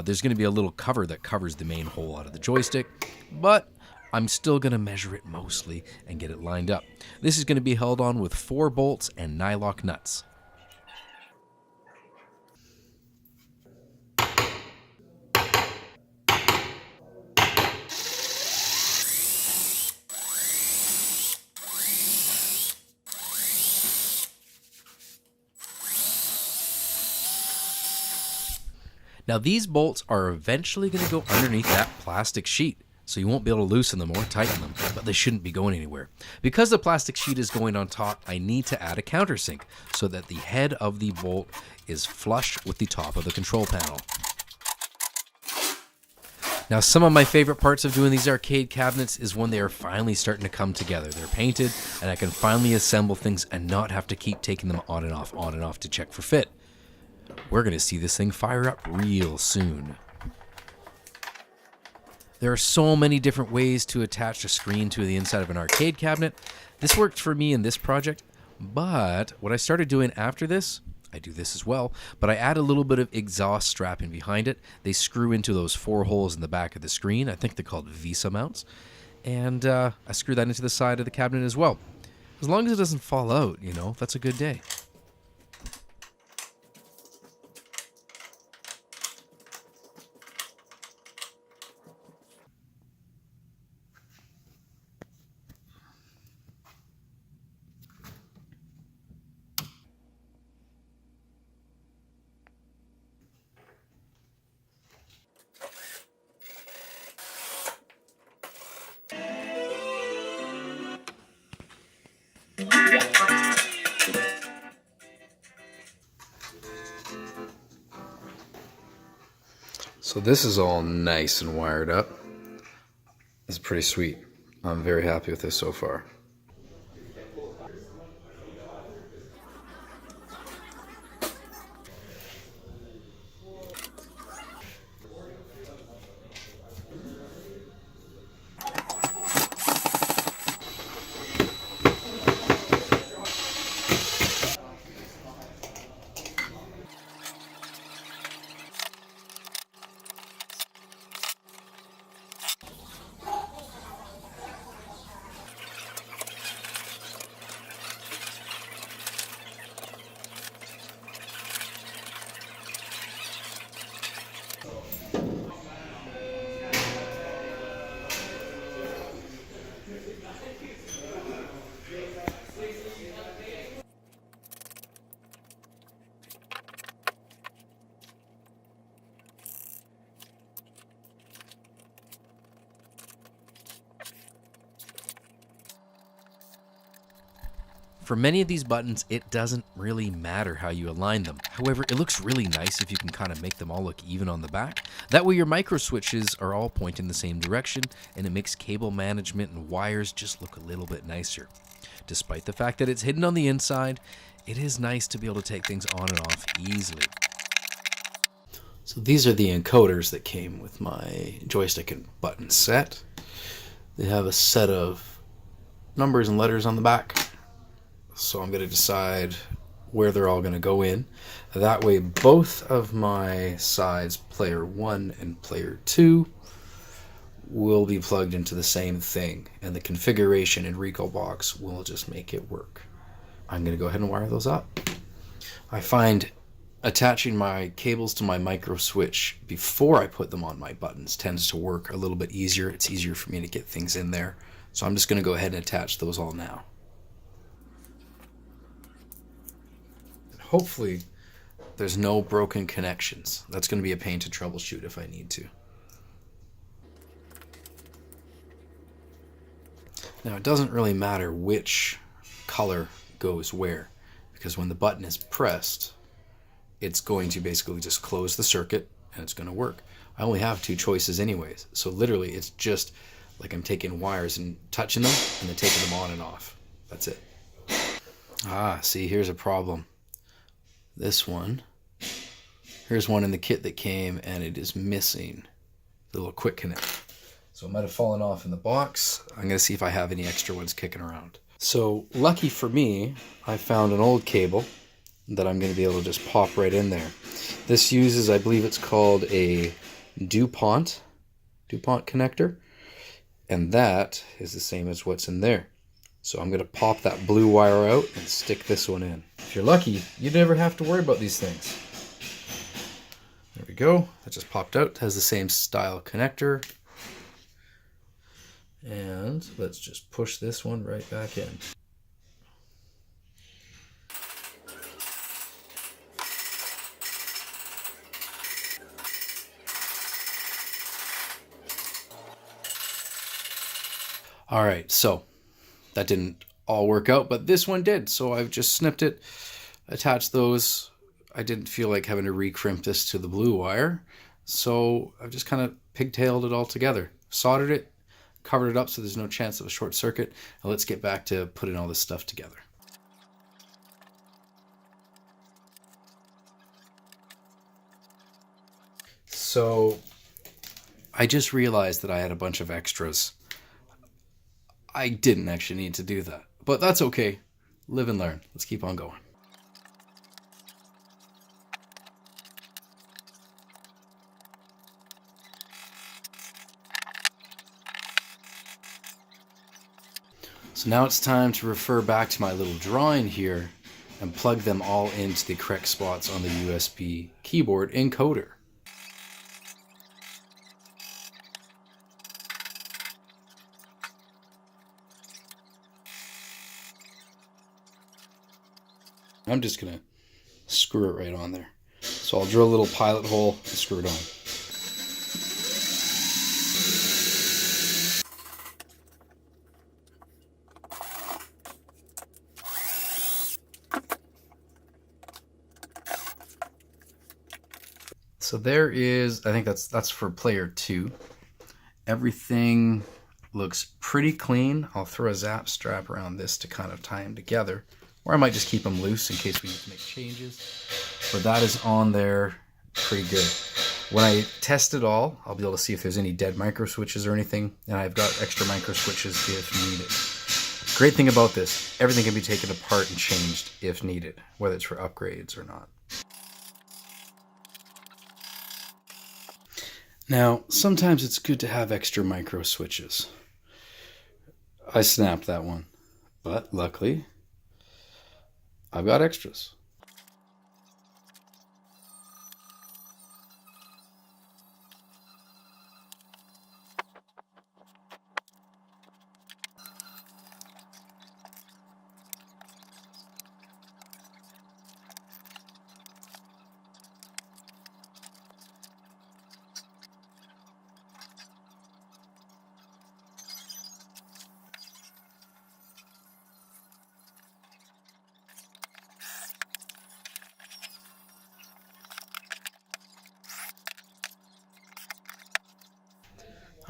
There's going to be a little cover that covers the main hole out of the joystick, but I'm still going to measure it mostly and get it lined up. This is going to be held on with 4 bolts and nylock nuts. Now these bolts are eventually going to go underneath that plastic sheet, so you won't be able to loosen them or tighten them, but they shouldn't be going anywhere. Because the plastic sheet is going on top, I need to add a countersink so that the head of the bolt is flush with the top of the control panel. Now some of my favorite parts of doing these arcade cabinets is when they are finally starting to come together. They're painted and I can finally assemble things and not have to keep taking them on and off to check for fit. We're going to see this thing fire up real soon. There are so many different ways to attach a screen to the inside of an arcade cabinet. This worked for me in this project, but what I started doing after this, I do this as well, but I add a little bit of exhaust strapping behind it. They screw into those 4 holes in the back of the screen. I think they're called VESA mounts. And I screw that into the side of the cabinet as well. As long as it doesn't fall out, that's a good day. So this is all nice and wired up. It's pretty sweet. I'm very happy with this so far. For many of these buttons, it doesn't really matter how you align them. However, it looks really nice if you can kind of make them all look even on the back. That way your micro switches are all pointing the same direction, and it makes cable management and wires just look a little bit nicer. Despite the fact that it's hidden on the inside, it is nice to be able to take things on and off easily. So these are the encoders that came with my joystick and button set. They have a set of numbers and letters on the back. So I'm going to decide where they're all going to go in. That way both of my sides, player 1 and player 2, will be plugged into the same thing. And the configuration in Recalbox will just make it work. I'm going to go ahead and wire those up. I find attaching my cables to my micro switch before I put them on my buttons tends to work a little bit easier. It's easier for me to get things in there. So I'm just going to go ahead and attach those all now. Hopefully there's no broken connections. That's going to be a pain to troubleshoot if I need to. Now it doesn't really matter which color goes where, because when the button is pressed, it's going to basically just close the circuit and it's going to work. I only have 2 choices anyways, so literally it's just like I'm taking wires and touching them and then taking them on and off. That's it. Ah, see, here's a problem. This one, here's one in the kit that came and it is missing the little quick connect. So it might have fallen off in the box. I'm going to see if I have any extra ones kicking around. So lucky for me, I found an old cable that I'm going to be able to just pop right in there. This uses, I believe it's called a DuPont connector, and that is the same as what's in there. So I'm going to pop that blue wire out and stick this one in. If you're lucky, you never have to worry about these things. There we go. That just popped out. It has the same style connector. And let's just push this one right back in. All right, so that didn't all work out, but this one did. So I've just snipped it, attached those. I didn't feel like having to recrimp this to the blue wire, so I've just kind of pigtailed it all together. Soldered it, covered it up so there's no chance of a short circuit. Now let's get back to putting all this stuff together. So I just realized that I had a bunch of extras. I didn't actually need to do that, but that's okay. Live and learn. Let's keep on going. So now it's time to refer back to my little drawing here and plug them all into the correct spots on the USB keyboard encoder. I'm just going to screw it right on there. So I'll drill a little pilot hole and screw it on. So there is, I think that's for player 2. Everything looks pretty clean. I'll throw a zap strap around this to kind of tie them together. Or I might just keep them loose in case we need to make changes. But that is on there pretty good. When I test it all, I'll be able to see if there's any dead micro switches or anything. And I've got extra micro switches if needed. Great thing about this, everything can be taken apart and changed if needed, whether it's for upgrades or not. Now, sometimes it's good to have extra micro switches. I snapped that one, but luckily, I've got extras.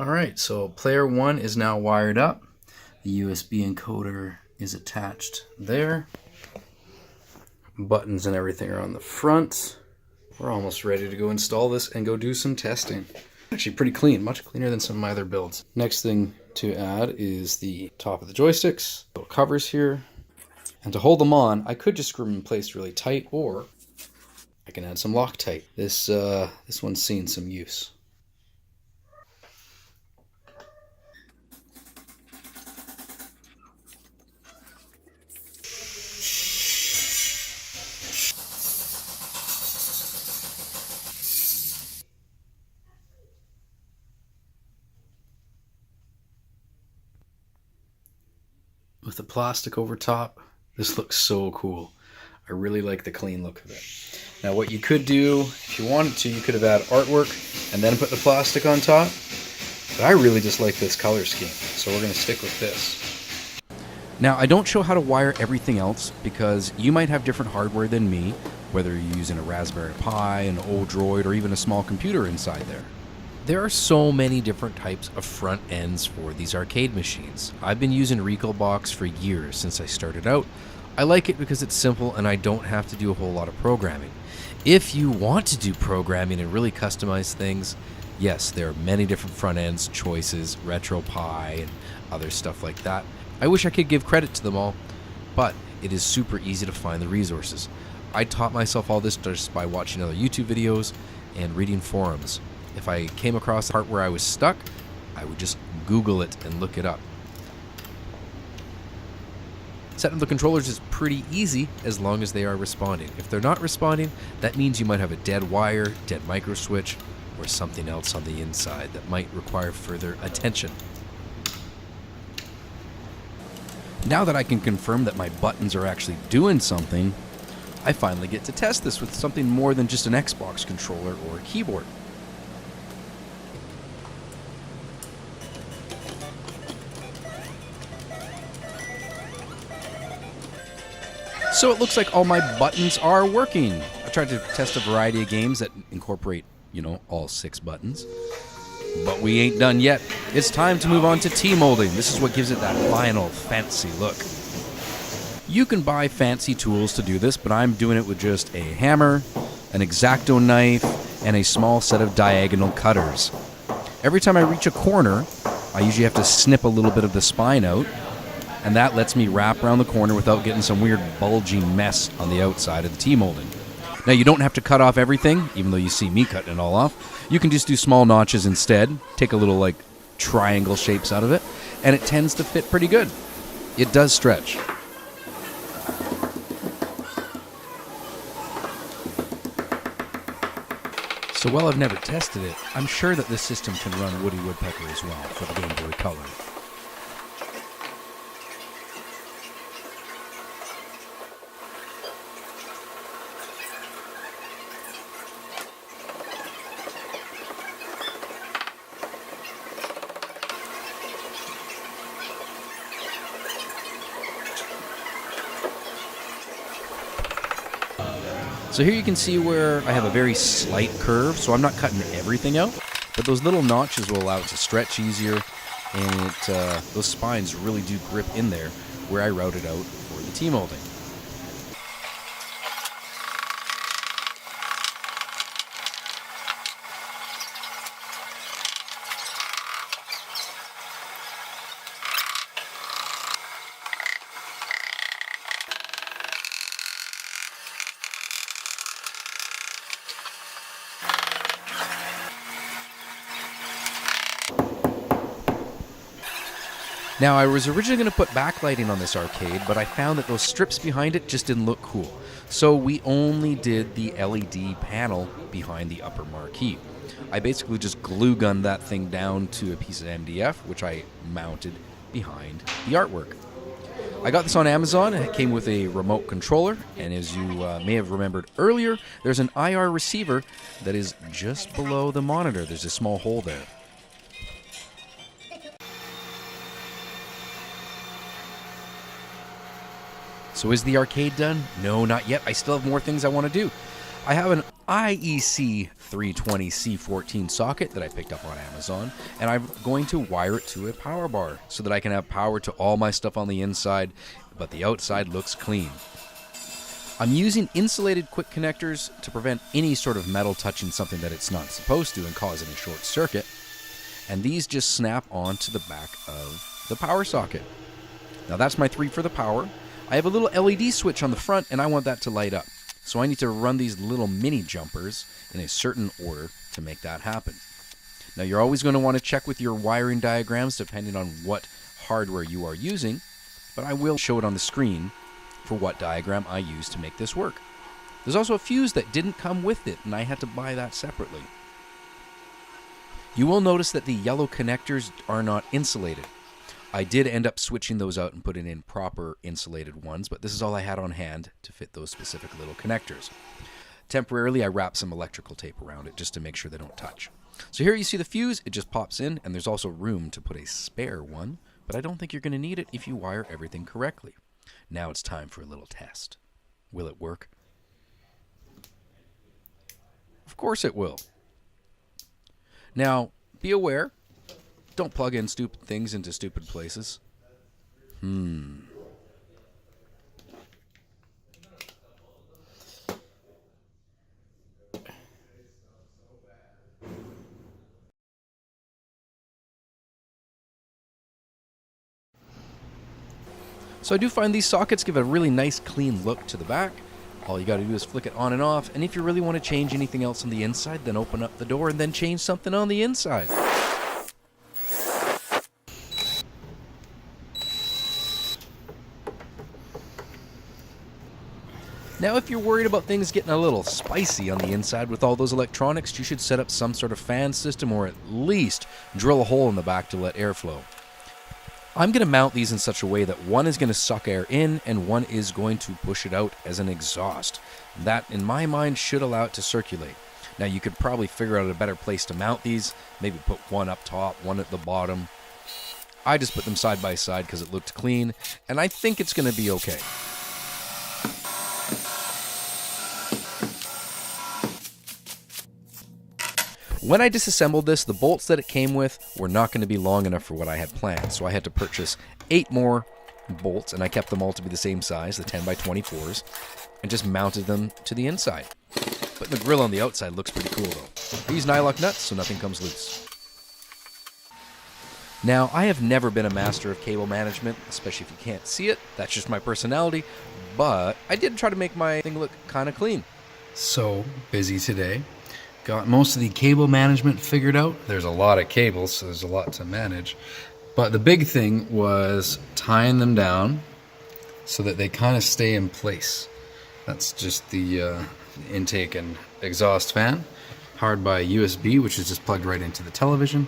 Alright, so player 1 is now wired up. The USB encoder is attached there. Buttons and everything are on the front. We're almost ready to go install this and go do some testing. Actually pretty clean, much cleaner than some of my other builds. Next thing to add is the top of the joysticks, little covers here. And to hold them on, I could just screw them in place really tight, or I can add some Loctite. This one's seen some use. With the plastic over top, this looks so cool. I really like the clean look of it. Now what you could do, if you wanted to, you could have added artwork and then put the plastic on top. But I really just like this color scheme, so we're going to stick with this. Now, I don't show how to wire everything else because you might have different hardware than me, whether you're using a Raspberry Pi, an old Droid, or even a small computer inside there. There are so many different types of front ends for these arcade machines. I've been using Recalbox for years since I started out. I like it because it's simple and I don't have to do a whole lot of programming. If you want to do programming and really customize things, yes, there are many different front ends choices, RetroPie and other stuff like that. I wish I could give credit to them all, but it is super easy to find the resources. I taught myself all this just by watching other YouTube videos and reading forums. If I came across a part where I was stuck, I would just Google it and look it up. Setting up the controllers is pretty easy as long as they are responding. If they're not responding, that means you might have a dead wire, dead micro switch, or something else on the inside that might require further attention. Now that I can confirm that my buttons are actually doing something, I finally get to test this with something more than just an Xbox controller or a keyboard. So it looks like all my buttons are working. I tried to test a variety of games that incorporate, all 6 buttons. But we ain't done yet. It's time to move on to T-molding. This is what gives it that final fancy look. You can buy fancy tools to do this, but I'm doing it with just a hammer, an X-Acto knife, and a small set of diagonal cutters. Every time I reach a corner, I usually have to snip a little bit of the spine out, and that lets me wrap around the corner without getting some weird bulging mess on the outside of the T-molding. Now you don't have to cut off everything, even though you see me cutting it all off. You can just do small notches instead, take a little triangle shapes out of it, and it tends to fit pretty good. It does stretch. So while I've never tested it, I'm sure that this system can run Woody Woodpecker as well for the Game Boy Color. So here you can see where I have a very slight curve, so I'm not cutting everything out, but those little notches will allow it to stretch easier, and those spines really do grip in there where I routed out for the T-molding. Now, I was originally going to put backlighting on this arcade, but I found that those strips behind it just didn't look cool. So we only did the LED panel behind the upper marquee. I basically just glue gunned that thing down to a piece of MDF, which I mounted behind the artwork. I got this on Amazon, and it came with a remote controller, and as you may have remembered earlier, there's an IR receiver that is just below the monitor. There's a small hole there. So is the arcade done? No, not yet. I still have more things I want to do. I have an IEC 320C14 socket that I picked up on Amazon, and I'm going to wire it to a power bar so that I can have power to all my stuff on the inside, but the outside looks clean. I'm using insulated quick connectors to prevent any sort of metal touching something that it's not supposed to and causing a short circuit, and these just snap onto the back of the power socket. Now that's my 3 for the power. I have a little LED switch on the front, and I want that to light up. So I need to run these little mini jumpers in a certain order to make that happen. Now you're always going to want to check with your wiring diagrams depending on what hardware you are using, but I will show it on the screen for what diagram I use to make this work. There's also a fuse that didn't come with it, and I had to buy that separately. You will notice that the yellow connectors are not insulated. I did end up switching those out and putting in proper insulated ones, but this is all I had on hand to fit those specific little connectors. Temporarily, I wrapped some electrical tape around it just to make sure they don't touch. So here you see the fuse, it just pops in, and there's also room to put a spare one, but I don't think you're going to need it if you wire everything correctly. Now it's time for a little test. Will it work? Of course it will. Now, be aware, don't plug in stupid things into stupid places. So I do find these sockets give a really nice clean look to the back. All you got to do is flick it on and off, and if you really want to change anything else on the inside, then open up the door and then change something on the inside. Now, if you're worried about things getting a little spicy on the inside with all those electronics, you should set up some sort of fan system or at least drill a hole in the back to let air flow. I'm going to mount these in such a way that one is going to suck air in and one is going to push it out as an exhaust. That, in my mind, should allow it to circulate. Now, you could probably figure out a better place to mount these. Maybe put one up top, one at the bottom. I just put them side by side because it looked clean, and I think it's going to be okay. When I disassembled this, the bolts that it came with were not going to be long enough for what I had planned, so I had to purchase 8 more bolts, and I kept them all to be the same size, the 10x24s, and just mounted them to the inside. But the grill on the outside looks pretty cool though. I use nylock nuts so nothing comes loose. Now, I have never been a master of cable management, especially if you can't see it. That's just my personality, but I did try to make my thing look kind of clean. So busy today. Got most of the cable management figured out. There's a lot of cables, so there's a lot to manage. But the big thing was tying them down so that they kind of stay in place. That's just the intake and exhaust fan, powered by USB, which is just plugged right into the television.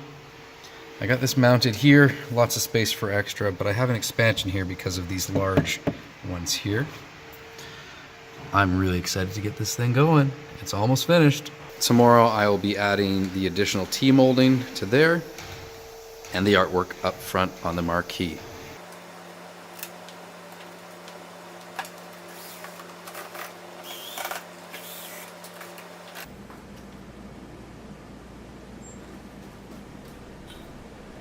I got this mounted here, lots of space for extra, but I have an expansion here because of these large ones here. I'm really excited to get this thing going. It's almost finished. Tomorrow I will be adding the additional T-molding to there and the artwork up front on the marquee.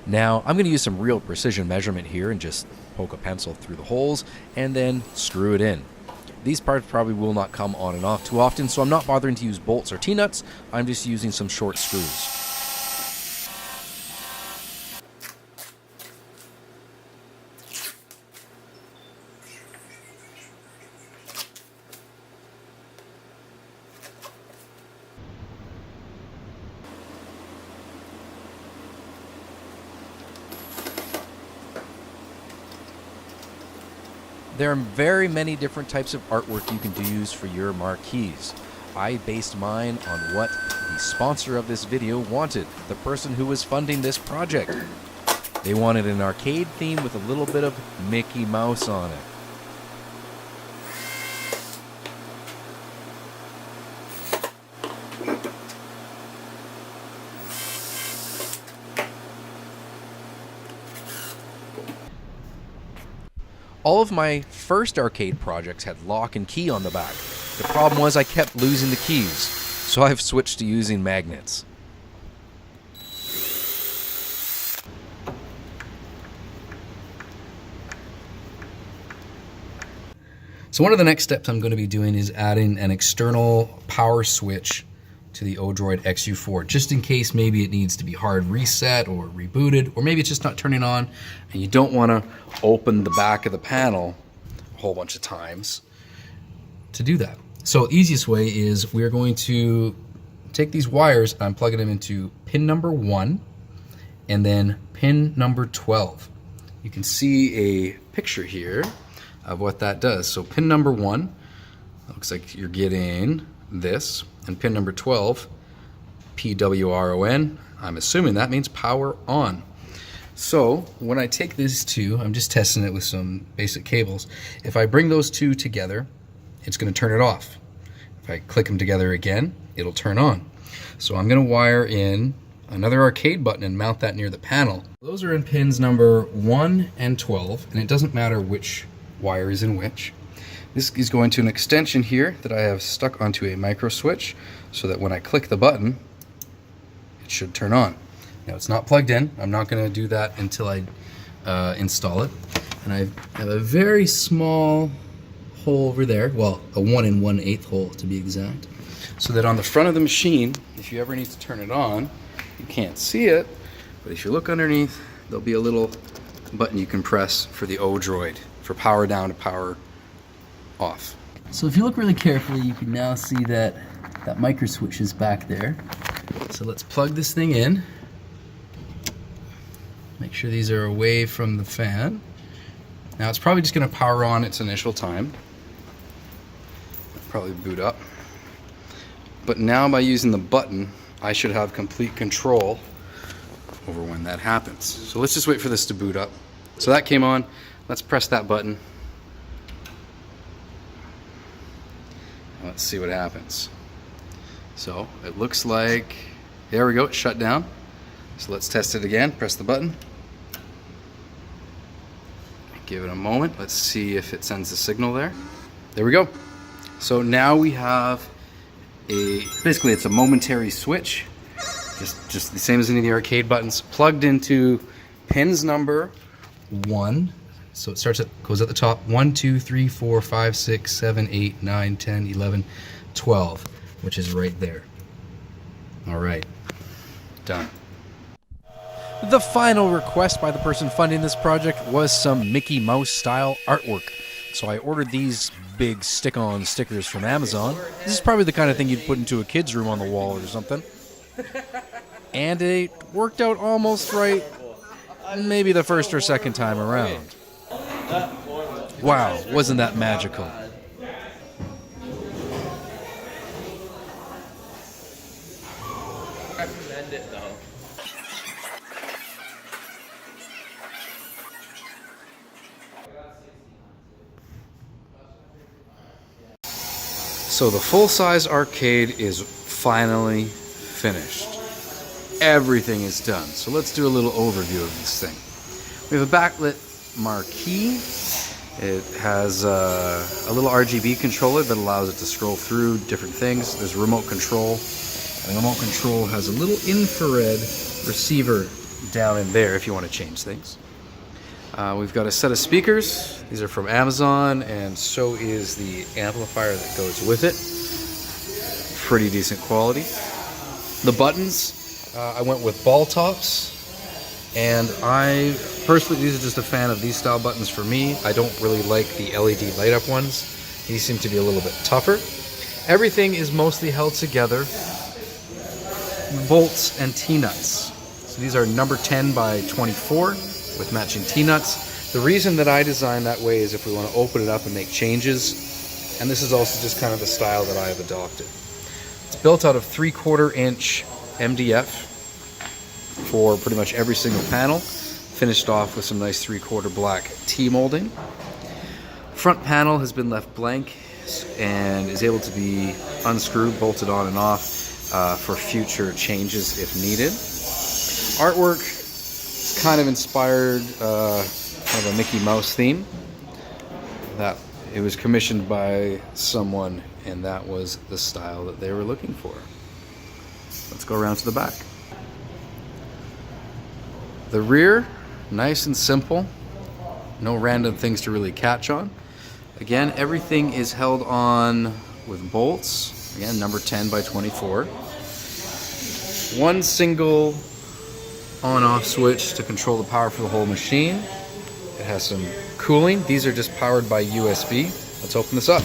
Now, I'm going to use some real precision measurement here and just poke a pencil through the holes and then screw it in. These parts probably will not come on and off too often, so I'm not bothering to use bolts or T-nuts. I'm just using some short screws. There are very many different types of artwork you can use for your marquees. I based mine on what the sponsor of this video wanted, the person who was funding this project. They wanted an arcade theme with a little bit of Mickey Mouse on it. All of my first arcade projects had lock and key on the back. The problem was I kept losing the keys, so I've switched to using magnets. So one of the next steps I'm going to be doing is adding an external power switch to the Odroid XU4, just in case maybe it needs to be hard reset or rebooted, or maybe it's just not turning on and you don't want to open the back of the panel a whole bunch of times to do that. So easiest way is we're going to take these wires and I'm plugging them into pin number 1 and then pin number 12. You can see a picture here of what that does. So pin number 1, looks like you're getting this, and pin number 12, PWRON, I'm assuming that means power on. So when I take these two, I'm just testing it with some basic cables. If I bring those two together, it's going to turn it off. If I click them together again, it'll turn on. So I'm going to wire in another arcade button and mount that near the panel. Those are in pins number 1 and 12, and it doesn't matter which wire is in which. This is going to an extension here that I have stuck onto a micro switch so that when I click the button, it should turn on. Now it's not plugged in. I'm not going to do that until I install it. And I have a very small hole over there, well, a 1 1/8 hole to be exact, so that on the front of the machine, if you ever need to turn it on, you can't see it, but if you look underneath, there'll be a little button you can press for the Odroid, for power down to power off. So if you look really carefully, you can now see that that micro switch is back there. So let's plug this thing in. Make sure these are away from the fan. Now it's probably just going to power on its initial time. Probably boot up. But now by using the button, I should have complete control over when that happens. So let's just wait for this to boot up. So that came on. Let's press that button. Let's see what happens. So it looks like, there we go, it shut down. So let's test it again. Press the button. Give it a moment. Let's see if it sends a signal there. There we go. So now we have basically it's a momentary switch, just the same as any of the arcade buttons, plugged into pins number 1. So it goes at the top, 1, 2, 3, 4, 5, 6, 7, 8, 9, 10, 11, 12, which is right there. All right, done. The final request by the person funding this project was some Mickey Mouse style artwork. So I ordered these big stick-on stickers from Amazon. This is probably the kind of thing you'd put into a kid's room on the wall or something. And it worked out almost right, maybe the first or second time around. Wow, wasn't that magical? Recommend it though. So the full-size arcade is finally finished. Everything is done. So let's do a little overview of this thing. We have a backlit marquee. It has a little RGB controller that allows it to scroll through different things. There's remote control. And the remote control has a little infrared receiver down in there if you want to change things. We've got a set of speakers. These are from Amazon, and so is the amplifier that goes with it. Pretty decent quality. The buttons, I went with ball tops, and I personally, these are just a fan of these style buttons for me. I don't really like the LED light up ones. These seem to be a little bit tougher. Everything is mostly held together, bolts and T-nuts. So these are number 10 by 24 with matching T-nuts. The reason that I designed that way is if we want to open it up and make changes, and this is also just kind of the style that I have adopted. It's built out of 3/4 inch MDF for pretty much every single panel, finished off with some nice 3/4 black T-molding. Front panel has been left blank and is able to be unscrewed, bolted on and off for future changes if needed. Artwork is kind of inspired kind of a Mickey Mouse theme. That It was commissioned by someone, and that was the style that they were looking for. Let's go around to the back. The rear, nice and simple. No random things to really catch on. Again, everything is held on with bolts. Again, number 10 by 24. One single on-off switch to control the power for the whole machine. It has some cooling. These are just powered by USB. Let's open this up.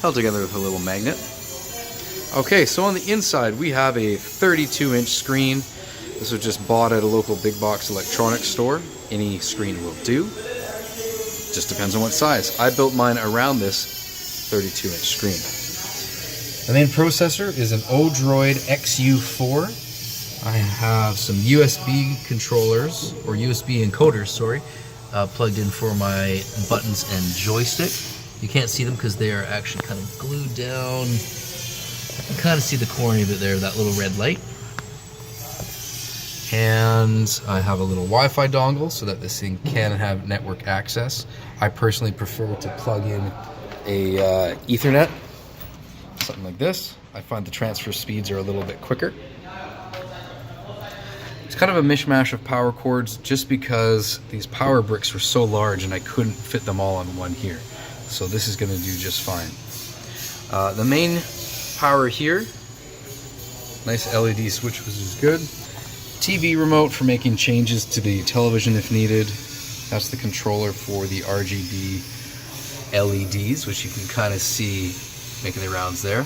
Held together with a little magnet. Okay, so on the inside we have a 32-inch screen. This was just bought at a local big box electronics store. Any screen will do. Just depends on what size. I built mine around this 32-inch screen. The main processor is an Odroid XU4. I have some USB controllers, or USB encoders, sorry, plugged in for my buttons and joystick. You can't see them because they are actually kind of glued down. You can kind of see the corner of it there, that little red light. And I have a little Wi-Fi dongle so that this thing can have network access. I personally prefer to plug in a Ethernet, something like this. I find the transfer speeds are a little bit quicker. It's kind of a mishmash of power cords just because these power bricks were so large and I couldn't fit them all on one here. So this is going to do just fine. The main power here, nice LED switch, which is good. TV remote for making changes to the television if needed. That's the controller for the RGB LEDs, which you can kind of see making the rounds there.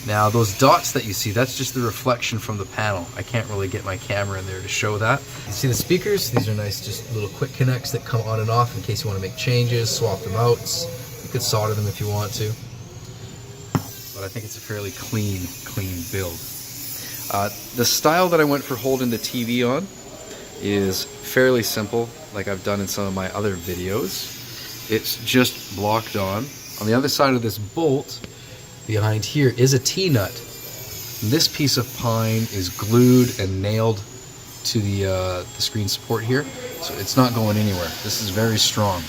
Now those dots that you see, that's just the reflection from the panel. I can't really get my camera in there to show that. You see the speakers? These are nice, just little quick connects that come on and off in case you want to make changes, swap them out. You could solder them if you want to. But I think it's a fairly clean build. The style that I went for holding the TV on is fairly simple, like I've done in some of my other videos. It's just blocked on. On the other side of this bolt, behind here, is a T-nut. This piece of pine is glued and nailed to the screen support here, so it's not going anywhere. This is very strong.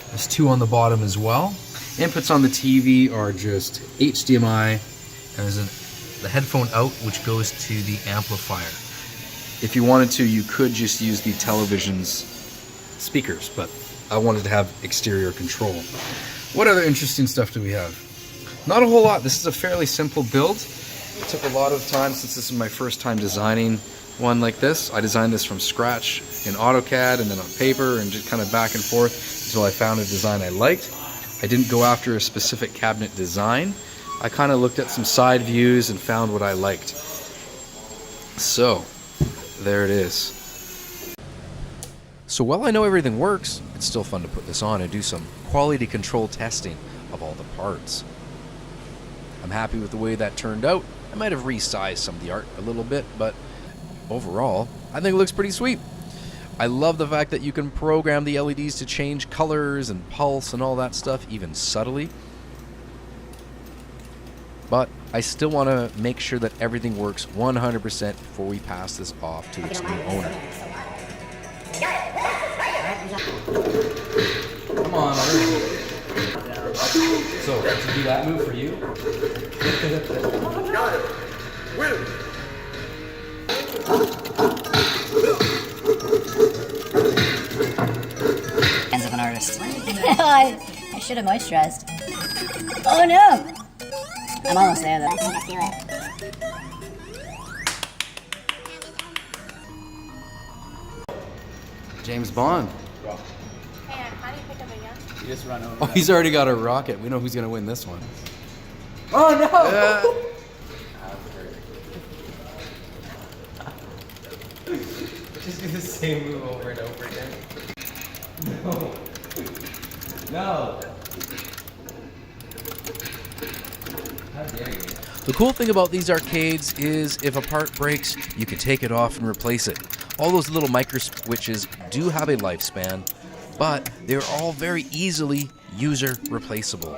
There's two on the bottom as well. Inputs on the TV are just HDMI, and there's the headphone out, which goes to the amplifier. If you wanted to, you could just use the television's speakers, but I wanted to have exterior control. What other interesting stuff do we have? Not a whole lot. This is a fairly simple build. It took a lot of time since this is my first time designing one like this. I designed this from scratch in AutoCAD and then on paper and just kind of back and forth until I found a design I liked. I didn't go after a specific cabinet design. I kind of looked at some side views and found what I liked. So, there it is. So while I know everything works, it's still fun to put this on and do some quality control testing of all the parts. I'm happy with the way that turned out. I might have resized some of the art a little bit, but overall, I think it looks pretty sweet. I love the fact that you can program the LEDs to change colors and pulse and all that stuff, even subtly. But I still want to make sure that everything works 100% before we pass this off to its new owner. Come on, so to do that move for you. Hands of an artist. I should have moisturized. Oh no! I'm almost there though. I feel it. James Bond. Hey, how do you pick up a gun? You just run over. Oh, he's already got a rocket. We know who's going to win this one. Oh no! Just do the same move over and over again. No. No. How dare you? The cool thing about these arcades is if a part breaks, you can take it off and replace it. All those little micro switches do have a lifespan, but they're all very easily user replaceable.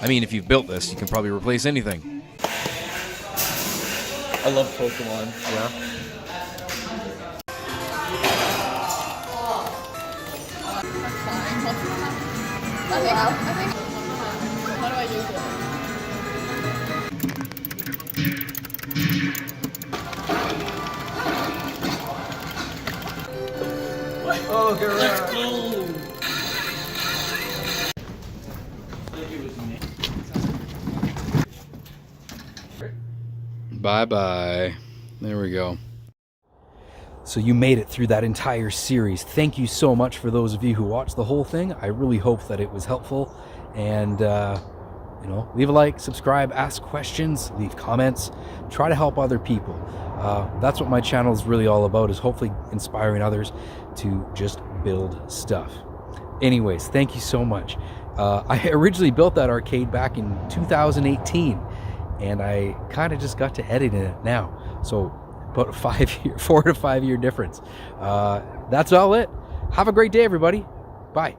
I mean, if you've built this, you can probably replace anything. I love Pokemon. Yeah. How do I use it? Oh, Garrett. Bye-bye. There we go. So you made it through that entire series. Thank you so much for those of you who watched the whole thing. I really hope that it was helpful. And, leave a like, subscribe, ask questions, leave comments, try to help other people. That's what my channel is really all about, is hopefully inspiring others to just build stuff. Anyways, thank you so much. I originally built that arcade back in 2018, and I kind of just got to editing it now. So about a 4 to 5 year difference. That's all it. Have a great day, everybody. Bye.